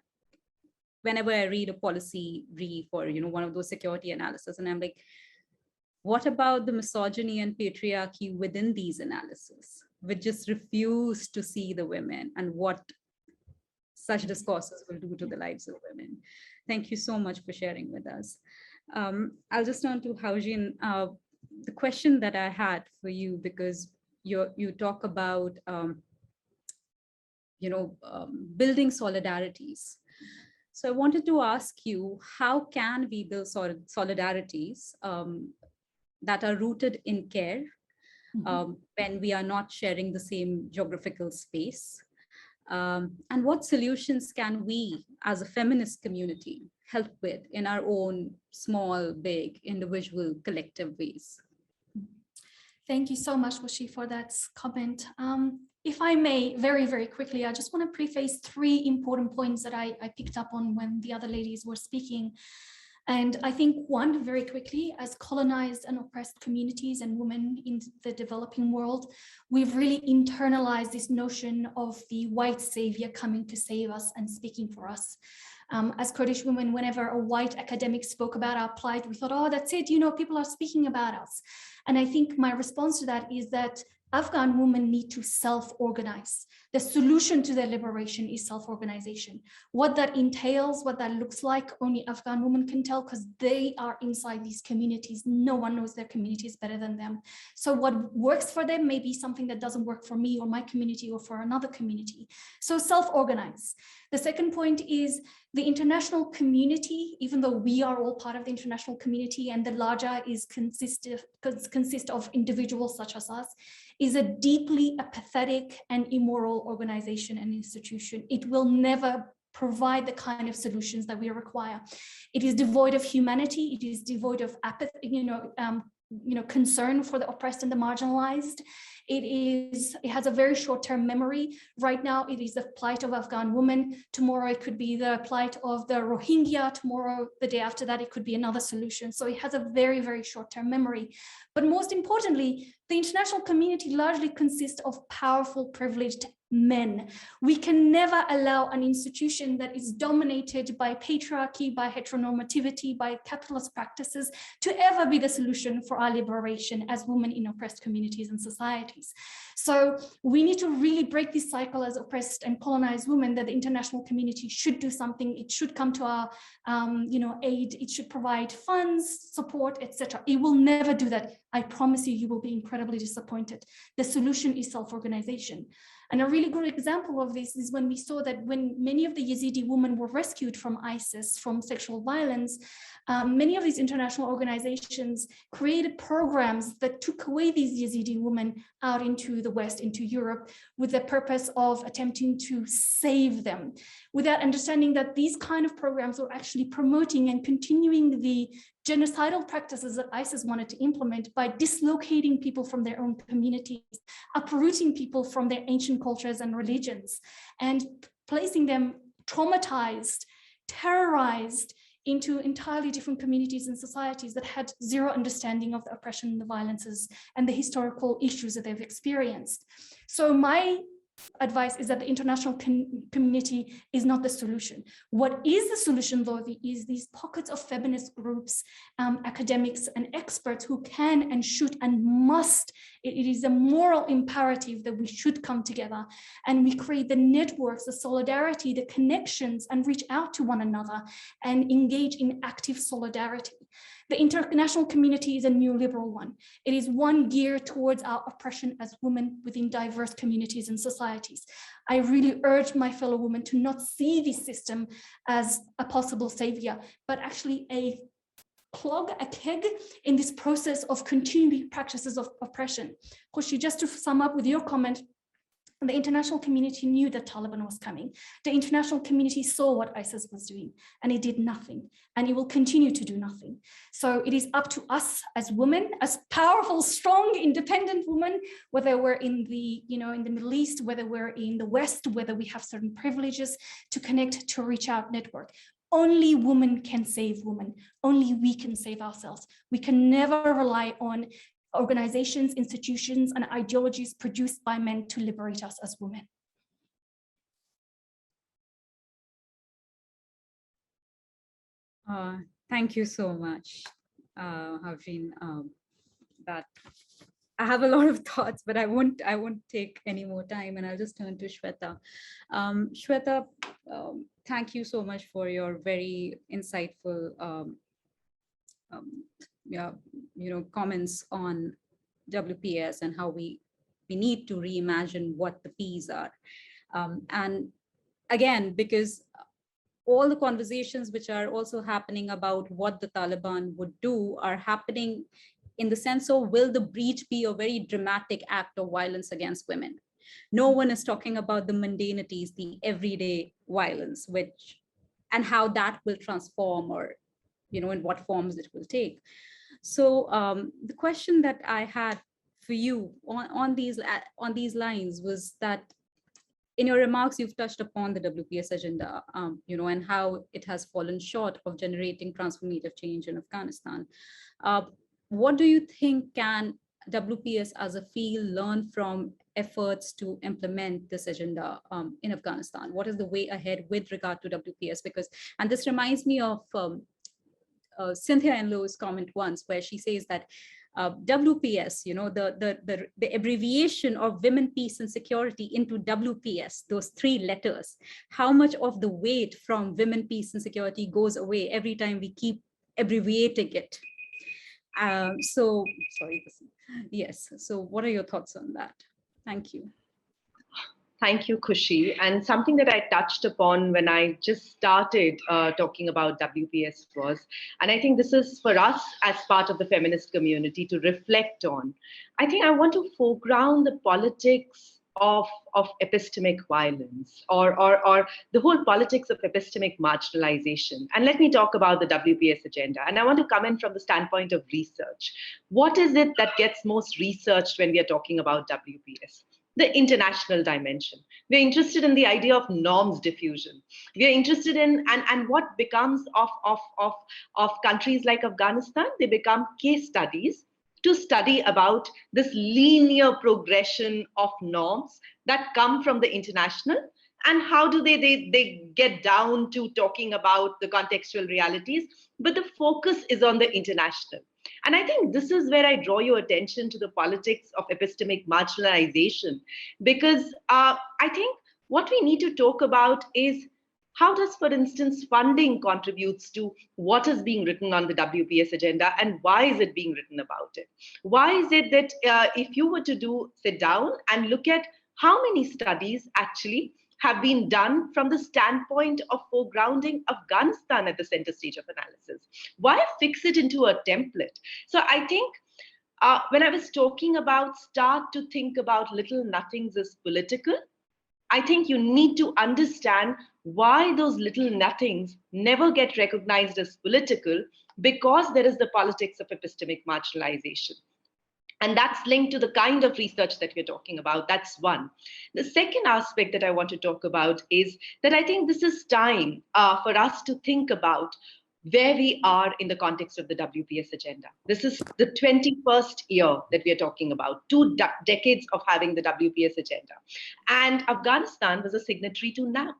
whenever I read a policy brief or, one of those security analysis, and I'm like, what about the misogyny and patriarchy within these analyses, which just refuse to see the women and what such discourses will do to the lives of women? Thank you so much for sharing with us. I'll just turn to Haujin. The question that I had for you, because you talk about building solidarities. So I wanted to ask you, how can we build solidarities that are rooted in care when we are not sharing the same geographical space? And what solutions can we as a feminist community help with in our own small, big, individual, collective ways? Thank you so much, Washi, for that comment. If I may, very, very quickly, I just want to preface 3 important points that I picked up on when the other ladies were speaking. And I think one, very quickly, as colonized and oppressed communities and women in the developing world, we've really internalized this notion of the white savior coming to save us and speaking for us. As Kurdish women, whenever a white academic spoke about our plight, we thought, oh, that's it, people are speaking about us. And I think my response to that is that Afghan women need to self-organize. The solution to their liberation is self-organization. What that entails, what that looks like, only Afghan women can tell, because they are inside these communities. No one knows their communities better than them. So what works for them may be something that doesn't work for me or my community or for another community. So self-organize. The second point is the international community, even though we are all part of the international community and the larger consist of individuals such as us, is a deeply apathetic and immoral organization and institution. It will never provide the kind of solutions that we require. It is devoid of humanity. It is devoid of apathy, concern for the oppressed and the marginalized. It has a very short-term memory. Right now, it is the plight of Afghan women. Tomorrow, it could be the plight of the Rohingya. Tomorrow, the day after that, it could be another solution. So it has a very, very short-term memory. But most importantly, the international community largely consists of powerful, privileged men. We can never allow an institution that is dominated by patriarchy, by heteronormativity, by capitalist practices to ever be the solution for our liberation as women in oppressed communities and societies. So we need to really break this cycle as oppressed and colonized women, that the international community should do something. It should come to our aid. It should provide funds, support, etc. It will never do that. I promise you, you will be incredibly disappointed. The solution is self-organization. And a really good example of this is when we saw that when many of the Yazidi women were rescued from ISIS, from sexual violence, many of these international organizations created programs that took away these Yazidi women out into the West, into Europe, with the purpose of attempting to save them, without understanding that these kind of programs were actually promoting and continuing the genocidal practices that ISIS wanted to implement by dislocating people from their own communities, uprooting people from their ancient cultures and religions, and placing them traumatized, terrorized into entirely different communities and societies that had zero understanding of the oppression, the violences, and the historical issues that they've experienced. So my advice is that the international community is not the solution. What is the solution, though, is these pockets of feminist groups, academics, and experts who can and should and must. It is a moral imperative that we should come together and we create the networks, the solidarity, the connections, and reach out to one another and engage in active solidarity. The international community is a neoliberal one. It is one geared towards our oppression as women within diverse communities and societies. I really urge my fellow women to not see this system as a possible savior, but actually a keg in this process of continuing practices of oppression. Khushi, just to sum up with your comment, the international community knew that Taliban was coming. The international community saw what ISIS was doing, and it did nothing, and it will continue to do nothing. So it is up to us as women, as powerful, strong, independent women, whether we're in the, in the Middle East, whether we're in the West, whether we have certain privileges, to connect, to reach out, network. Only women can save women. Only we can save ourselves. We can never rely on organizations, institutions, and ideologies produced by men to liberate us as women. Thank you so much, Havrin. That I have a lot of thoughts, but I won't take any more time, and I'll just turn to Shweta. Shweta, thank you so much for your very insightful yeah, comments on WPS and how we need to reimagine what the Ps are. And again, because all the conversations which are also happening about what the Taliban would do are happening in the sense of, will the breach be a very dramatic act of violence against women? No one is talking about the mundanities, the everyday violence, and how that will transform, or in what forms it will take. So the question that I had for you on these lines was that, in your remarks, you've touched upon the WPS agenda, and how it has fallen short of generating transformative change in Afghanistan. What do you think can WPS as a field learn from efforts to implement this agenda in Afghanistan? What is the way ahead with regard to WPS? And this reminds me of Cynthia Enlow's comment once, where she says that WPS, the abbreviation of women, peace and security into WPS, those 3 letters, how much of the weight from women, peace and security goes away every time we keep abbreviating it? So what are your thoughts on that? Thank you. Thank you, Khushi. And something that I touched upon when I just started talking about WPS was, and I think this is for us as part of the feminist community to reflect on, I think I want to foreground the politics of epistemic violence, or the whole politics of epistemic marginalization. And let me talk about the WPS agenda. And I want to come in from the standpoint of research. What is it that gets most researched when we are talking about WPS? The international dimension. We're interested in the idea of norms diffusion. We're interested in, and what becomes of countries like Afghanistan, they become case studies to study about this linear progression of norms that come from the international, and how do they get down to talking about the contextual realities, but the focus is on the international. And I think this is where I draw your attention to the politics of epistemic marginalization, because I think what we need to talk about is, how does, for instance, funding contributes to what is being written on the WPS agenda, and why is it being written about it? Why is it that if you were to sit down and look at how many studies actually have been done from the standpoint of foregrounding Afghanistan at the center stage of analysis? Why fix it into a template? So I think when I was talking about start to think about little nothings as political, I think you need to understand why those little nothings never get recognized as political, because there is the politics of epistemic marginalization. And that's linked to the kind of research that we're talking about. That's one. The second aspect that I want to talk about is that I think this is time for us to think about where we are in the context of the WPS agenda. This is the 21st year that we are talking about, 2 decades of having the WPS agenda. And Afghanistan was a signatory to NAP.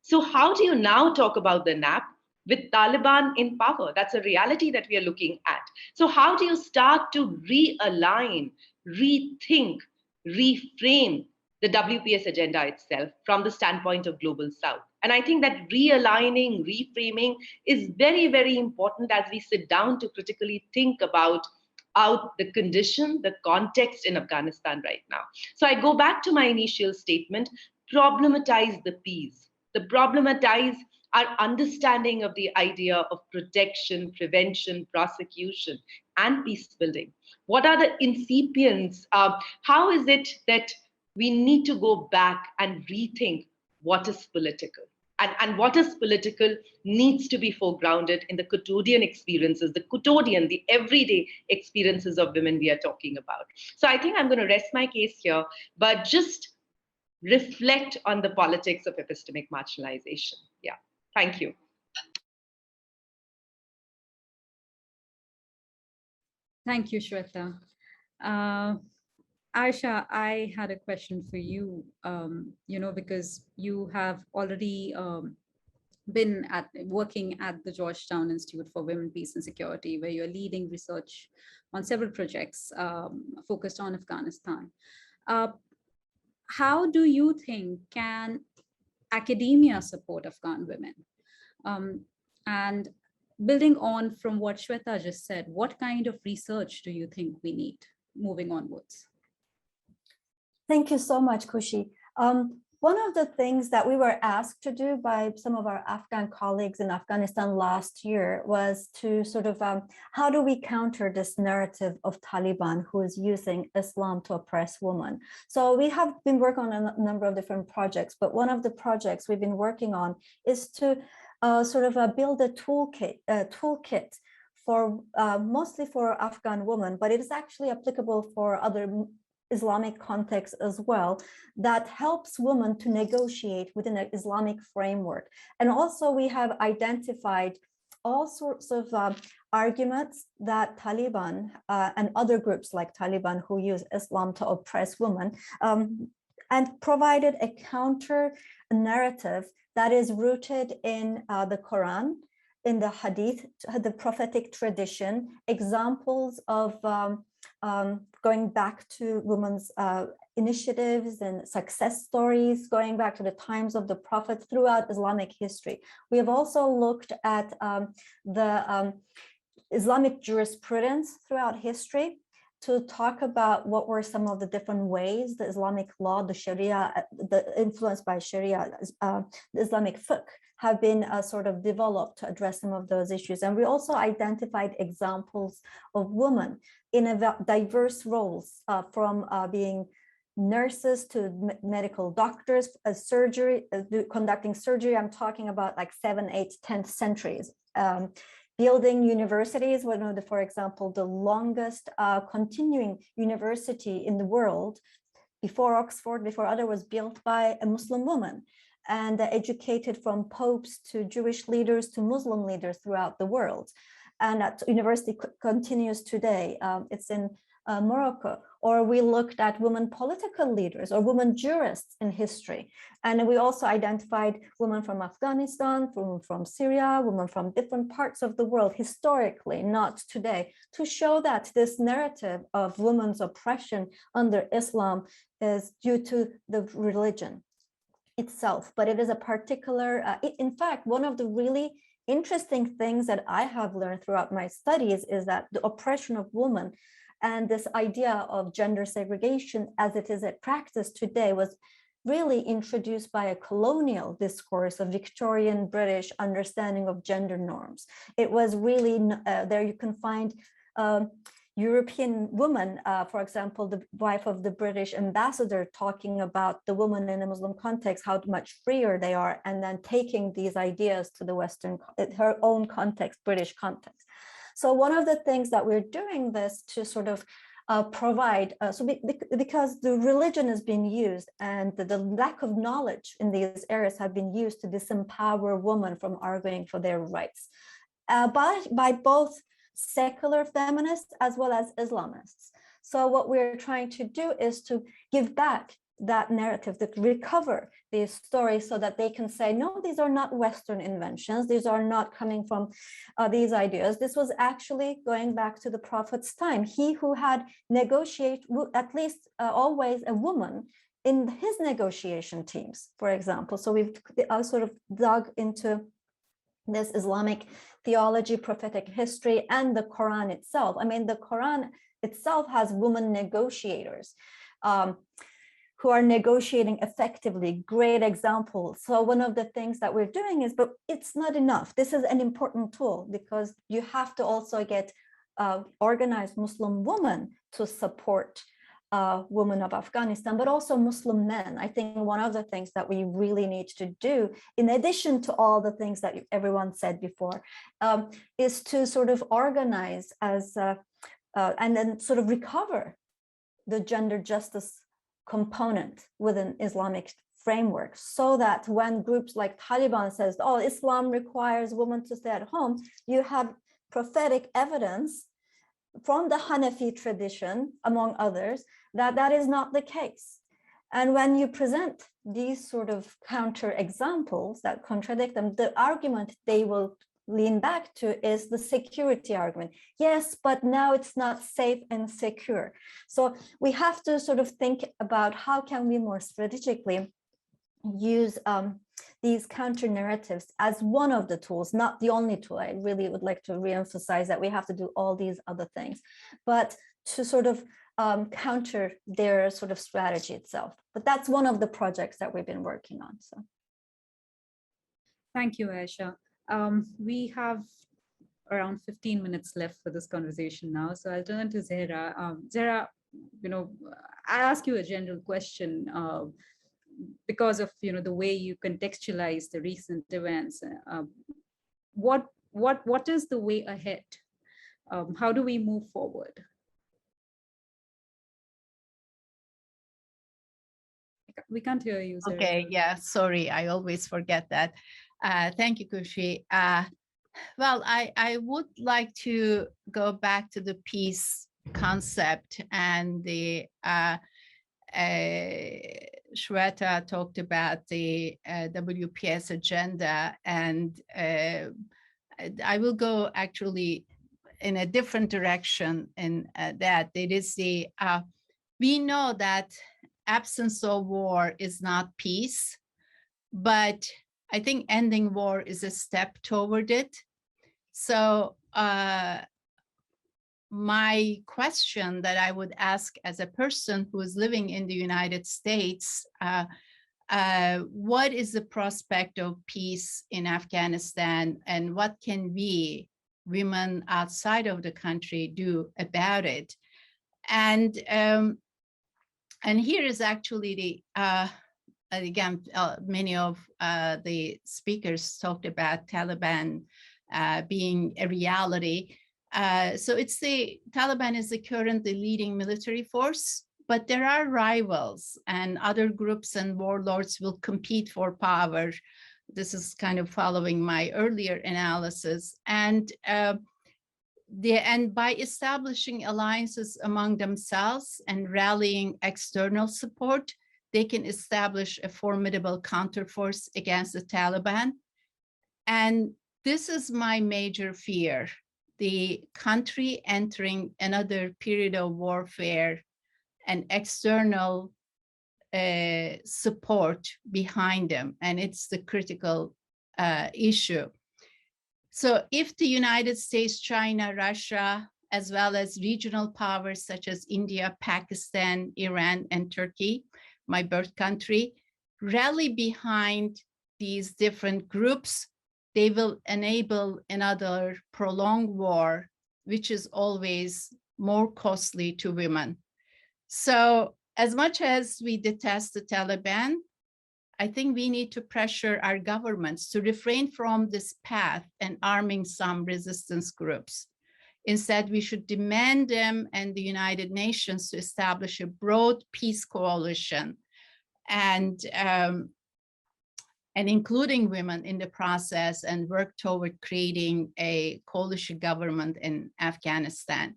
So how do you now talk about the NAP with Taliban in power? That's a reality that we are looking at. So how do you start to realign, rethink, reframe the WPS agenda itself from the standpoint of Global South? And I think that realigning, reframing is very, very important as we sit down to critically think about the condition, the context in Afghanistan right now. So I go back to my initial statement, problematize the Ps, the problematize our understanding of the idea of protection, prevention, prosecution, and peace building. What are the incipients? How is it that we need to go back and rethink what is political? And what is political needs to be foregrounded in the Kotodian experiences, the everyday experiences of women we are talking about. So I think I'm going to rest my case here, but just reflect on the politics of epistemic marginalization. Yeah. Thank you. Thank you, Shweta. Aisha, I had a question for you, because you have already been working at the Georgetown Institute for Women, Peace and Security, where you're leading research on several projects focused on Afghanistan. How do you think can academia support Afghan women? And building on from what Shweta just said, what kind of research do you think we need moving onwards? Thank you so much, Kushi. One of the things that we were asked to do by some of our Afghan colleagues in Afghanistan last year was to sort of, how do we counter this narrative of Taliban who is using Islam to oppress women? So we have been working on a number of different projects, but one of the projects we've been working on is to sort of build a toolkit for mostly for Afghan women, but it is actually applicable for other Islamic context as well, that helps women to negotiate within an Islamic framework. And also we have identified all sorts of arguments that Taliban and other groups like Taliban who use Islam to oppress women, and provided a counter narrative that is rooted in the Quran, in the Hadith, the prophetic tradition, examples of going back to women's initiatives and success stories, going back to the times of the prophets throughout Islamic history. We have also looked at the Islamic jurisprudence throughout history to talk about what were some of the different ways the Islamic law, the Sharia, the influenced by Sharia, the Islamic fiqh have been sort of developed to address some of those issues. And we also identified examples of women in a diverse roles, from being nurses to medical doctors, conducting surgery. I'm talking about like 7th, 8th, 10th centuries. Building universities, one of the, for example, the longest continuing university in the world before Oxford, before other, was built by a Muslim woman, and educated from popes to Jewish leaders to Muslim leaders throughout the world. And that university continues today. It's in Morocco. Or we looked at women political leaders or women jurists in history. And we also identified women from Afghanistan, women from Syria, women from different parts of the world historically, not today, to show that this narrative of women's oppression under Islam is due to the religion itself, but it is a particular, in fact, one of the really interesting things that I have learned throughout my studies is that the oppression of women and this idea of gender segregation as it is a practice today was really introduced by a colonial discourse, a Victorian British understanding of gender norms. It was really, there you can find European woman, for example, the wife of the British ambassador talking about the woman in a Muslim context, how much freer they are, and then taking these ideas to the Western, her own context, British context. So one of the things that we're doing this to sort of provide, because the religion is being used and the lack of knowledge in these areas have been used to disempower women from arguing for their rights by both secular feminists as well as Islamists. So what we're trying to do is to give back that narrative, to recover these stories so that they can say, no, these are not Western inventions. These are not coming from these ideas. This was actually going back to the Prophet's time. He who had negotiated, at least always a woman in his negotiation teams, for example. So we've sort of dug into this Islamic theology, prophetic history, and the Quran itself. I mean, the Quran itself has women negotiators who are negotiating effectively, great examples. So one of the things that we're doing is, but it's not enough. This is an important tool because you have to also get organized Muslim women to support women of Afghanistan, but also Muslim men. I think one of the things that we really need to do, in addition to all the things that everyone said before, is to sort of organize as, and then sort of recover the gender justice component within Islamic framework, so that when groups like Taliban says, oh, Islam requires women to stay at home, you have prophetic evidence from the Hanafi tradition, among others, that that is not the case. And when you present these sort of counter examples that contradict them, the argument they will lean back to is the security argument. Yes, but now it's not safe and secure. So we have to sort of think about how can we more strategically use these counter narratives as one of the tools, not the only tool. I really would like to reemphasize that we have to do all these other things, but to sort of counter their sort of strategy itself. But that's one of the projects that we've been working on. So, thank you, Aisha. We have around 15 minutes left for this conversation now, so I'll turn to Zehra. Zehra, I ask you a general question because of the way you contextualize the recent events. What is the way ahead? How do we move forward? We can't hear you, Zehra. Okay, yeah, sorry, I always forget that. Thank you, Kushi. Well, I would like to go back to the peace concept, and the Shweta talked about the WPS agenda, and I will go actually in a different direction in that it is the, we know that absence of war is not peace, but I think ending war is a step toward it. So my question that I would ask as a person who is living in the United States, what is the prospect of peace in Afghanistan, and what can we, women outside of the country, do about it? And here is actually the, again, many of the speakers talked about Taliban being a reality. So it's the Taliban is the currently leading military force, but there are rivals, and other groups and warlords will compete for power. This is kind of following my earlier analysis. And by establishing alliances among themselves and rallying external support, they can establish a formidable counterforce against the Taliban. And this is my major fear: the country entering another period of warfare and external support behind them. And it's the critical issue. So if the United States, China, Russia, as well as regional powers such as India, Pakistan, Iran, and Turkey, my birth country, rally behind these different groups, they will enable another prolonged war, which is always more costly to women. So as much as we detest the Taliban, I think we need to pressure our governments to refrain from this path and arming some resistance groups. Instead, we should demand them and the United Nations to establish a broad peace coalition, and including women in the process, and work toward creating a coalition government in Afghanistan.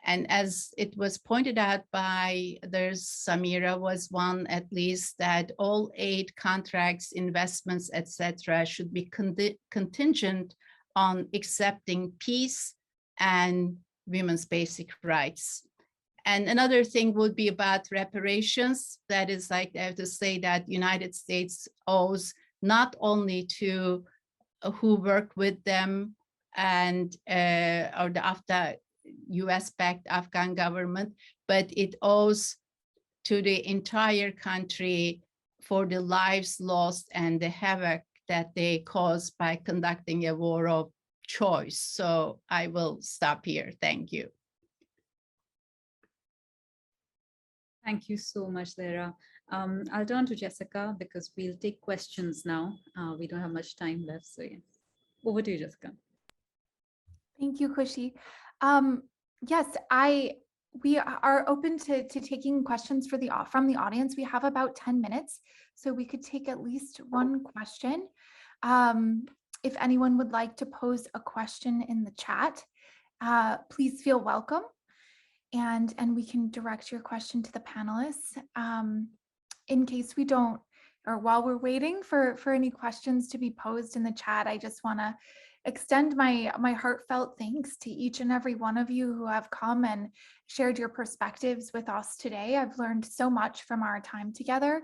And as it was pointed out by others, Samira was one at least, that all aid contracts, investments, etc., should be contingent on accepting peace and women's basic rights. And another thing would be about reparations. That is, like, I have to say that United States owes not only to who work with them and or the US-backed Afghan government, but it owes to the entire country for the lives lost and the havoc that they caused by conducting a war of choice. So I will stop here. Thank you. Thank you so much, Zehra. I'll turn to Jessica because we'll take questions now. We don't have much time left, so yeah. Over to you, Jessica. Thank you, Kushi. Yes, we are open to taking questions from the audience. We have about 10 minutes, so we could take at least one question. If anyone would like to pose a question in the chat, please feel welcome, and we can direct your question to the panelists. In case we don't, or while we're waiting for any questions to be posed in the chat, I just want to extend my heartfelt thanks to each and every one of you who have come and shared your perspectives with us today. I've learned so much from our time together.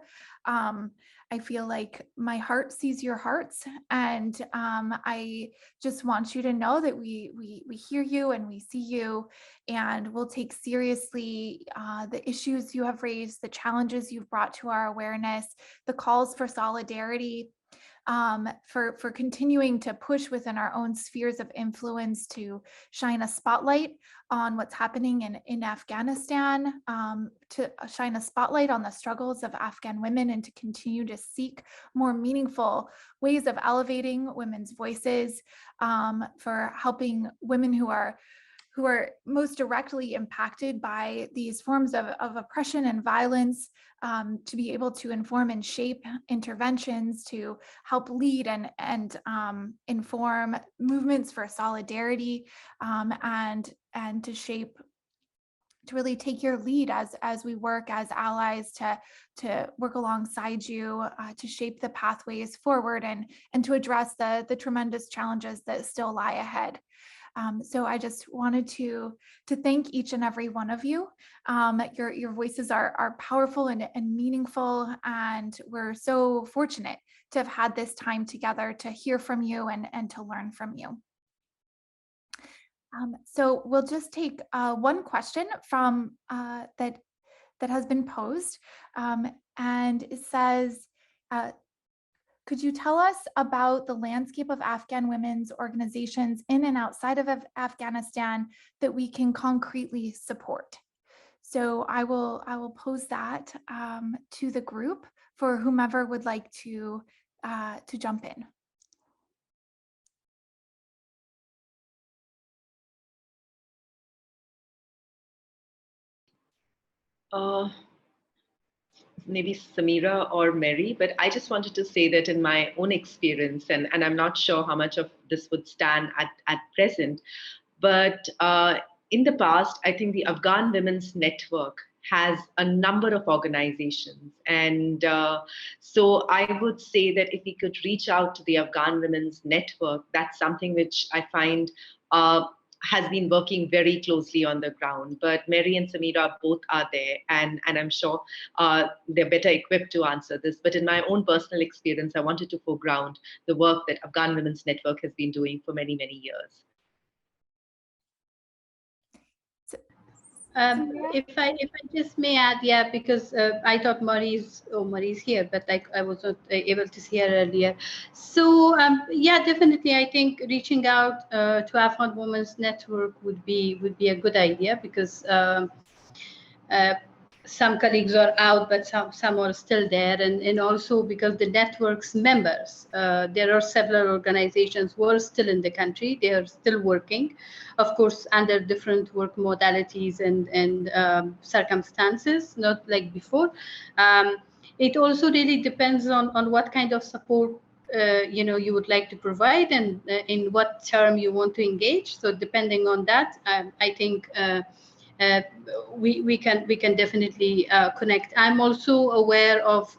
I feel like my heart sees your hearts, and I just want you to know that we hear you and we see you, and we'll take seriously the issues you have raised, the challenges you've brought to our awareness, the calls for solidarity, for continuing to push within our own spheres of influence to shine a spotlight on what's happening in Afghanistan, to shine a spotlight on the struggles of Afghan women, and to continue to seek more meaningful ways of elevating women's voices, for helping women who are most directly impacted by these forms of oppression and violence, to be able to inform and shape interventions, to help lead and inform movements for solidarity, and to really take your lead as we work as allies to work alongside you, to shape the pathways forward and to address the tremendous challenges that still lie ahead. So I just wanted to thank each and every one of you. Your voices are powerful and meaningful, and we're so fortunate to have had this time together to hear from you and to learn from you. So we'll just take one question from that has been posed, and it says, could you tell us about the landscape of Afghan women's organizations in and outside of Afghanistan that we can concretely support? So I will pose that to the group for whomever would like to jump in. Maybe Samira or Mary, but I just wanted to say that in my own experience, and I'm not sure how much of this would stand at present, but in the past, I think the Afghan Women's Network has a number of organizations. And so I would say that if we could reach out to the Afghan Women's Network, that's something which I find has been working very closely on the ground. But Mary and Samira both are there, and I'm sure they're better equipped to answer this. But in my own personal experience, I wanted to foreground the work that Afghan Women's Network has been doing for many, many years. If I just may add, yeah, because I thought Mauri's here, but I was not able to see her earlier. So yeah, definitely, I think reaching out to Afghan Women's Network would be a good idea, because some colleagues are out, but some are still there, and also because the network's members, there are several organizations who are still in the country. They are still working, of course, under different work modalities and circumstances, not like before. It also really depends on what kind of support you would like to provide, and in what term you want to engage. So depending on that, I think we can definitely connect. I'm also aware of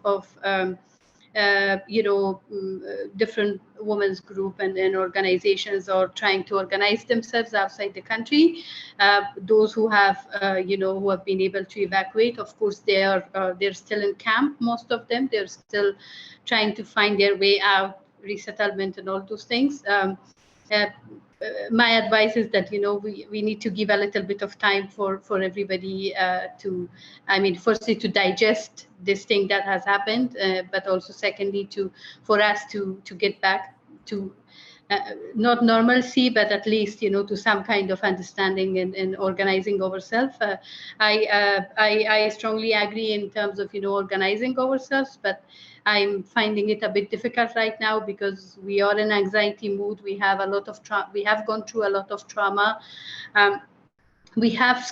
different women's group and organizations are trying to organize themselves outside the country. Those who have who have been able to evacuate, of course, they're still in camp. Most of them, they're still trying to find their way out, resettlement and all those things. My advice is that we need to give a little bit of time for everybody firstly to digest this thing that has happened, but also secondly for us to get back to not normalcy, but at least to some kind of understanding and organizing ourselves. I strongly agree in terms of organizing ourselves, but I'm finding it a bit difficult right now because we are in anxiety mood. We have a lot of we have gone through a lot of trauma. We have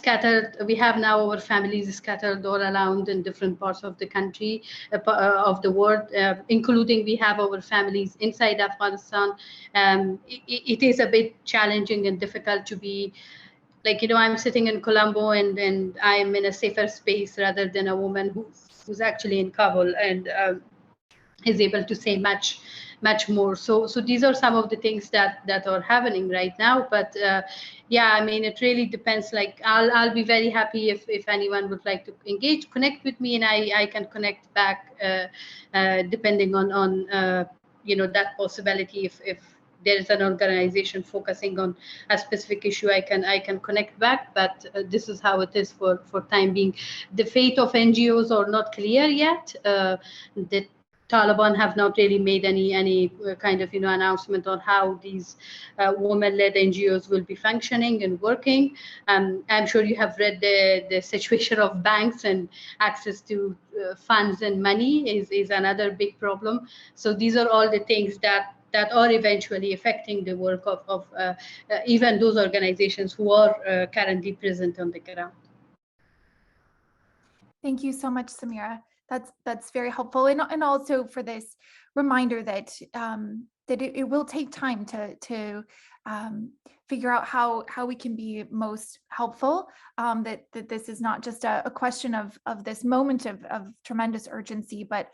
now our families scattered all around in different parts of the country, of the world, including we have our families inside Afghanistan. It is a bit challenging and difficult to be like, I'm sitting in Colombo and I'm in a safer space rather than a woman who's actually in Kabul and is able to say much much more. So these are some of the things that are happening right now. But yeah, I mean, it really depends. Like, I'll be very happy if anyone would like to engage, connect with me, and I can connect back depending on that possibility. If there is an organization focusing on a specific issue, I can connect back. But this is how it is for time being. The fate of NGOs are not clear yet. The Taliban have not really made any kind of announcement on how these women-led NGOs will be functioning and working. I'm sure you have read the situation of banks, and access to funds and money is another big problem. So these are all the things that are eventually affecting the work of even those organizations who are currently present on the ground. Thank you so much, Samira. That's very helpful, and also for this reminder that that it will take time to figure out how we can be most helpful. That this is not just a question of this moment of tremendous urgency, but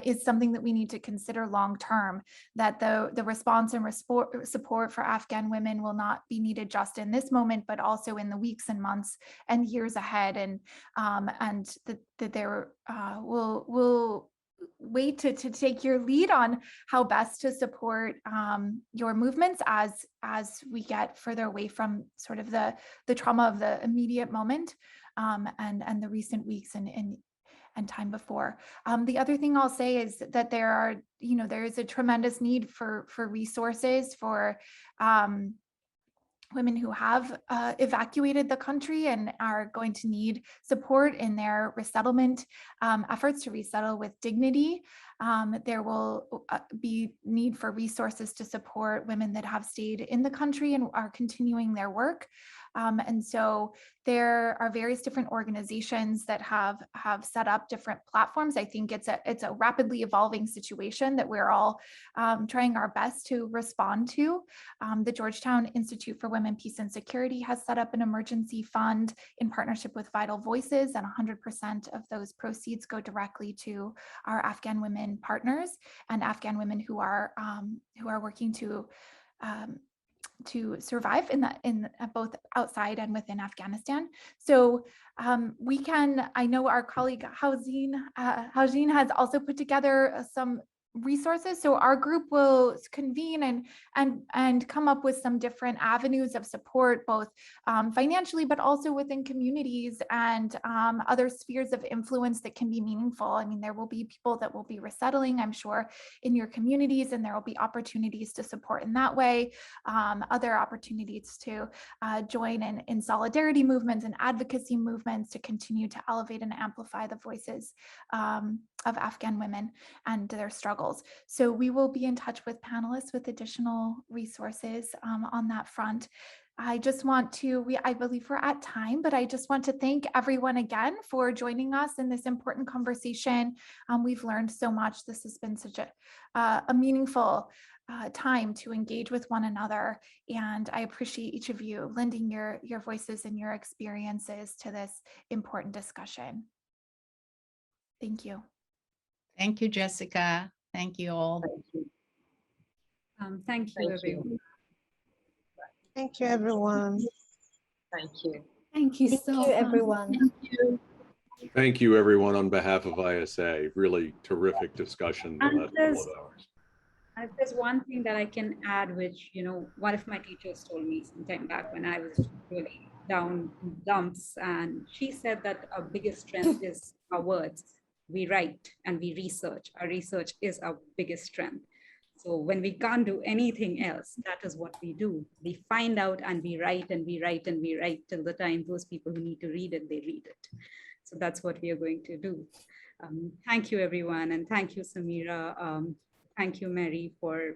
is something that we need to consider long term. That the response and support for Afghan women will not be needed just in this moment, but also in the weeks and months and years ahead, and that there will wait to take your lead on how best to support your movements as we get further away from sort of the trauma of the immediate moment and the recent weeks and time before. The other thing I'll say is that there is a tremendous need for resources for women who have evacuated the country and are going to need support in their resettlement efforts to resettle with dignity. There will be need for resources to support women that have stayed in the country and are continuing their work. And so there are various different organizations that have set up different platforms. I think it's a rapidly evolving situation that we're all trying our best to respond to. The Georgetown Institute for Women, Peace and Security has set up an emergency fund in partnership with Vital Voices, and 100% of those proceeds go directly to our Afghan women partners and Afghan women who are working to survive in both outside and within Afghanistan. So I know our colleague Haujin has also put together some resources. So our group will convene and come up with some different avenues of support, both financially, but also within communities and other spheres of influence that can be meaningful. I mean, there will be people that will be resettling, I'm sure, in your communities, and there will be opportunities to support in that way, other opportunities to join in solidarity movements and advocacy movements to continue to elevate and amplify the voices of Afghan women and their struggles. So we will be in touch with panelists with additional resources on that front. I just want to, I believe we're at time, but I just want to thank everyone again for joining us in this important conversation. We've learned so much. This has been such a meaningful time to engage with one another. And I appreciate each of you lending your voices and your experiences to this important discussion. Thank you. Thank you, Jessica. Thank you all. Thank you, everyone. Thank you, everyone. Thank you. Thank you so much, everyone. Thank you. Thank you, everyone, on behalf of ISA. Really terrific discussion the last couple of hours. There's one thing that I can add, which, one of my teachers told me some time back when I was really down in dumps, and she said that our biggest strength is our words. We write and we research. Our research is our biggest strength. So when we can't do anything else, that is what we do. We find out and we write and we write and we write till the time those people who need to read it, they read it. So that's what we are going to do. Thank you, everyone. And thank you, Samira. Thank you, Mary, for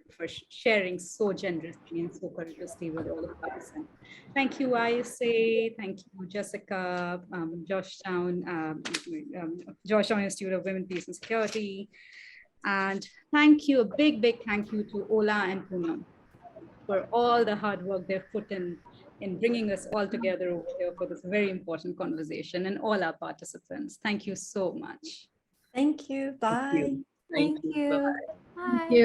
sharing so generously and so courageously with all of us. And thank you, ISA. Thank you, Jessica, Georgetown Institute of Women, Peace and Security. And thank you, a big, big thank you to Ola and Poonam for all the hard work they've put in bringing us all together over here for this very important conversation, and all our participants. Thank you so much. Thank you. Bye. Thank you. Thank you. Thank you.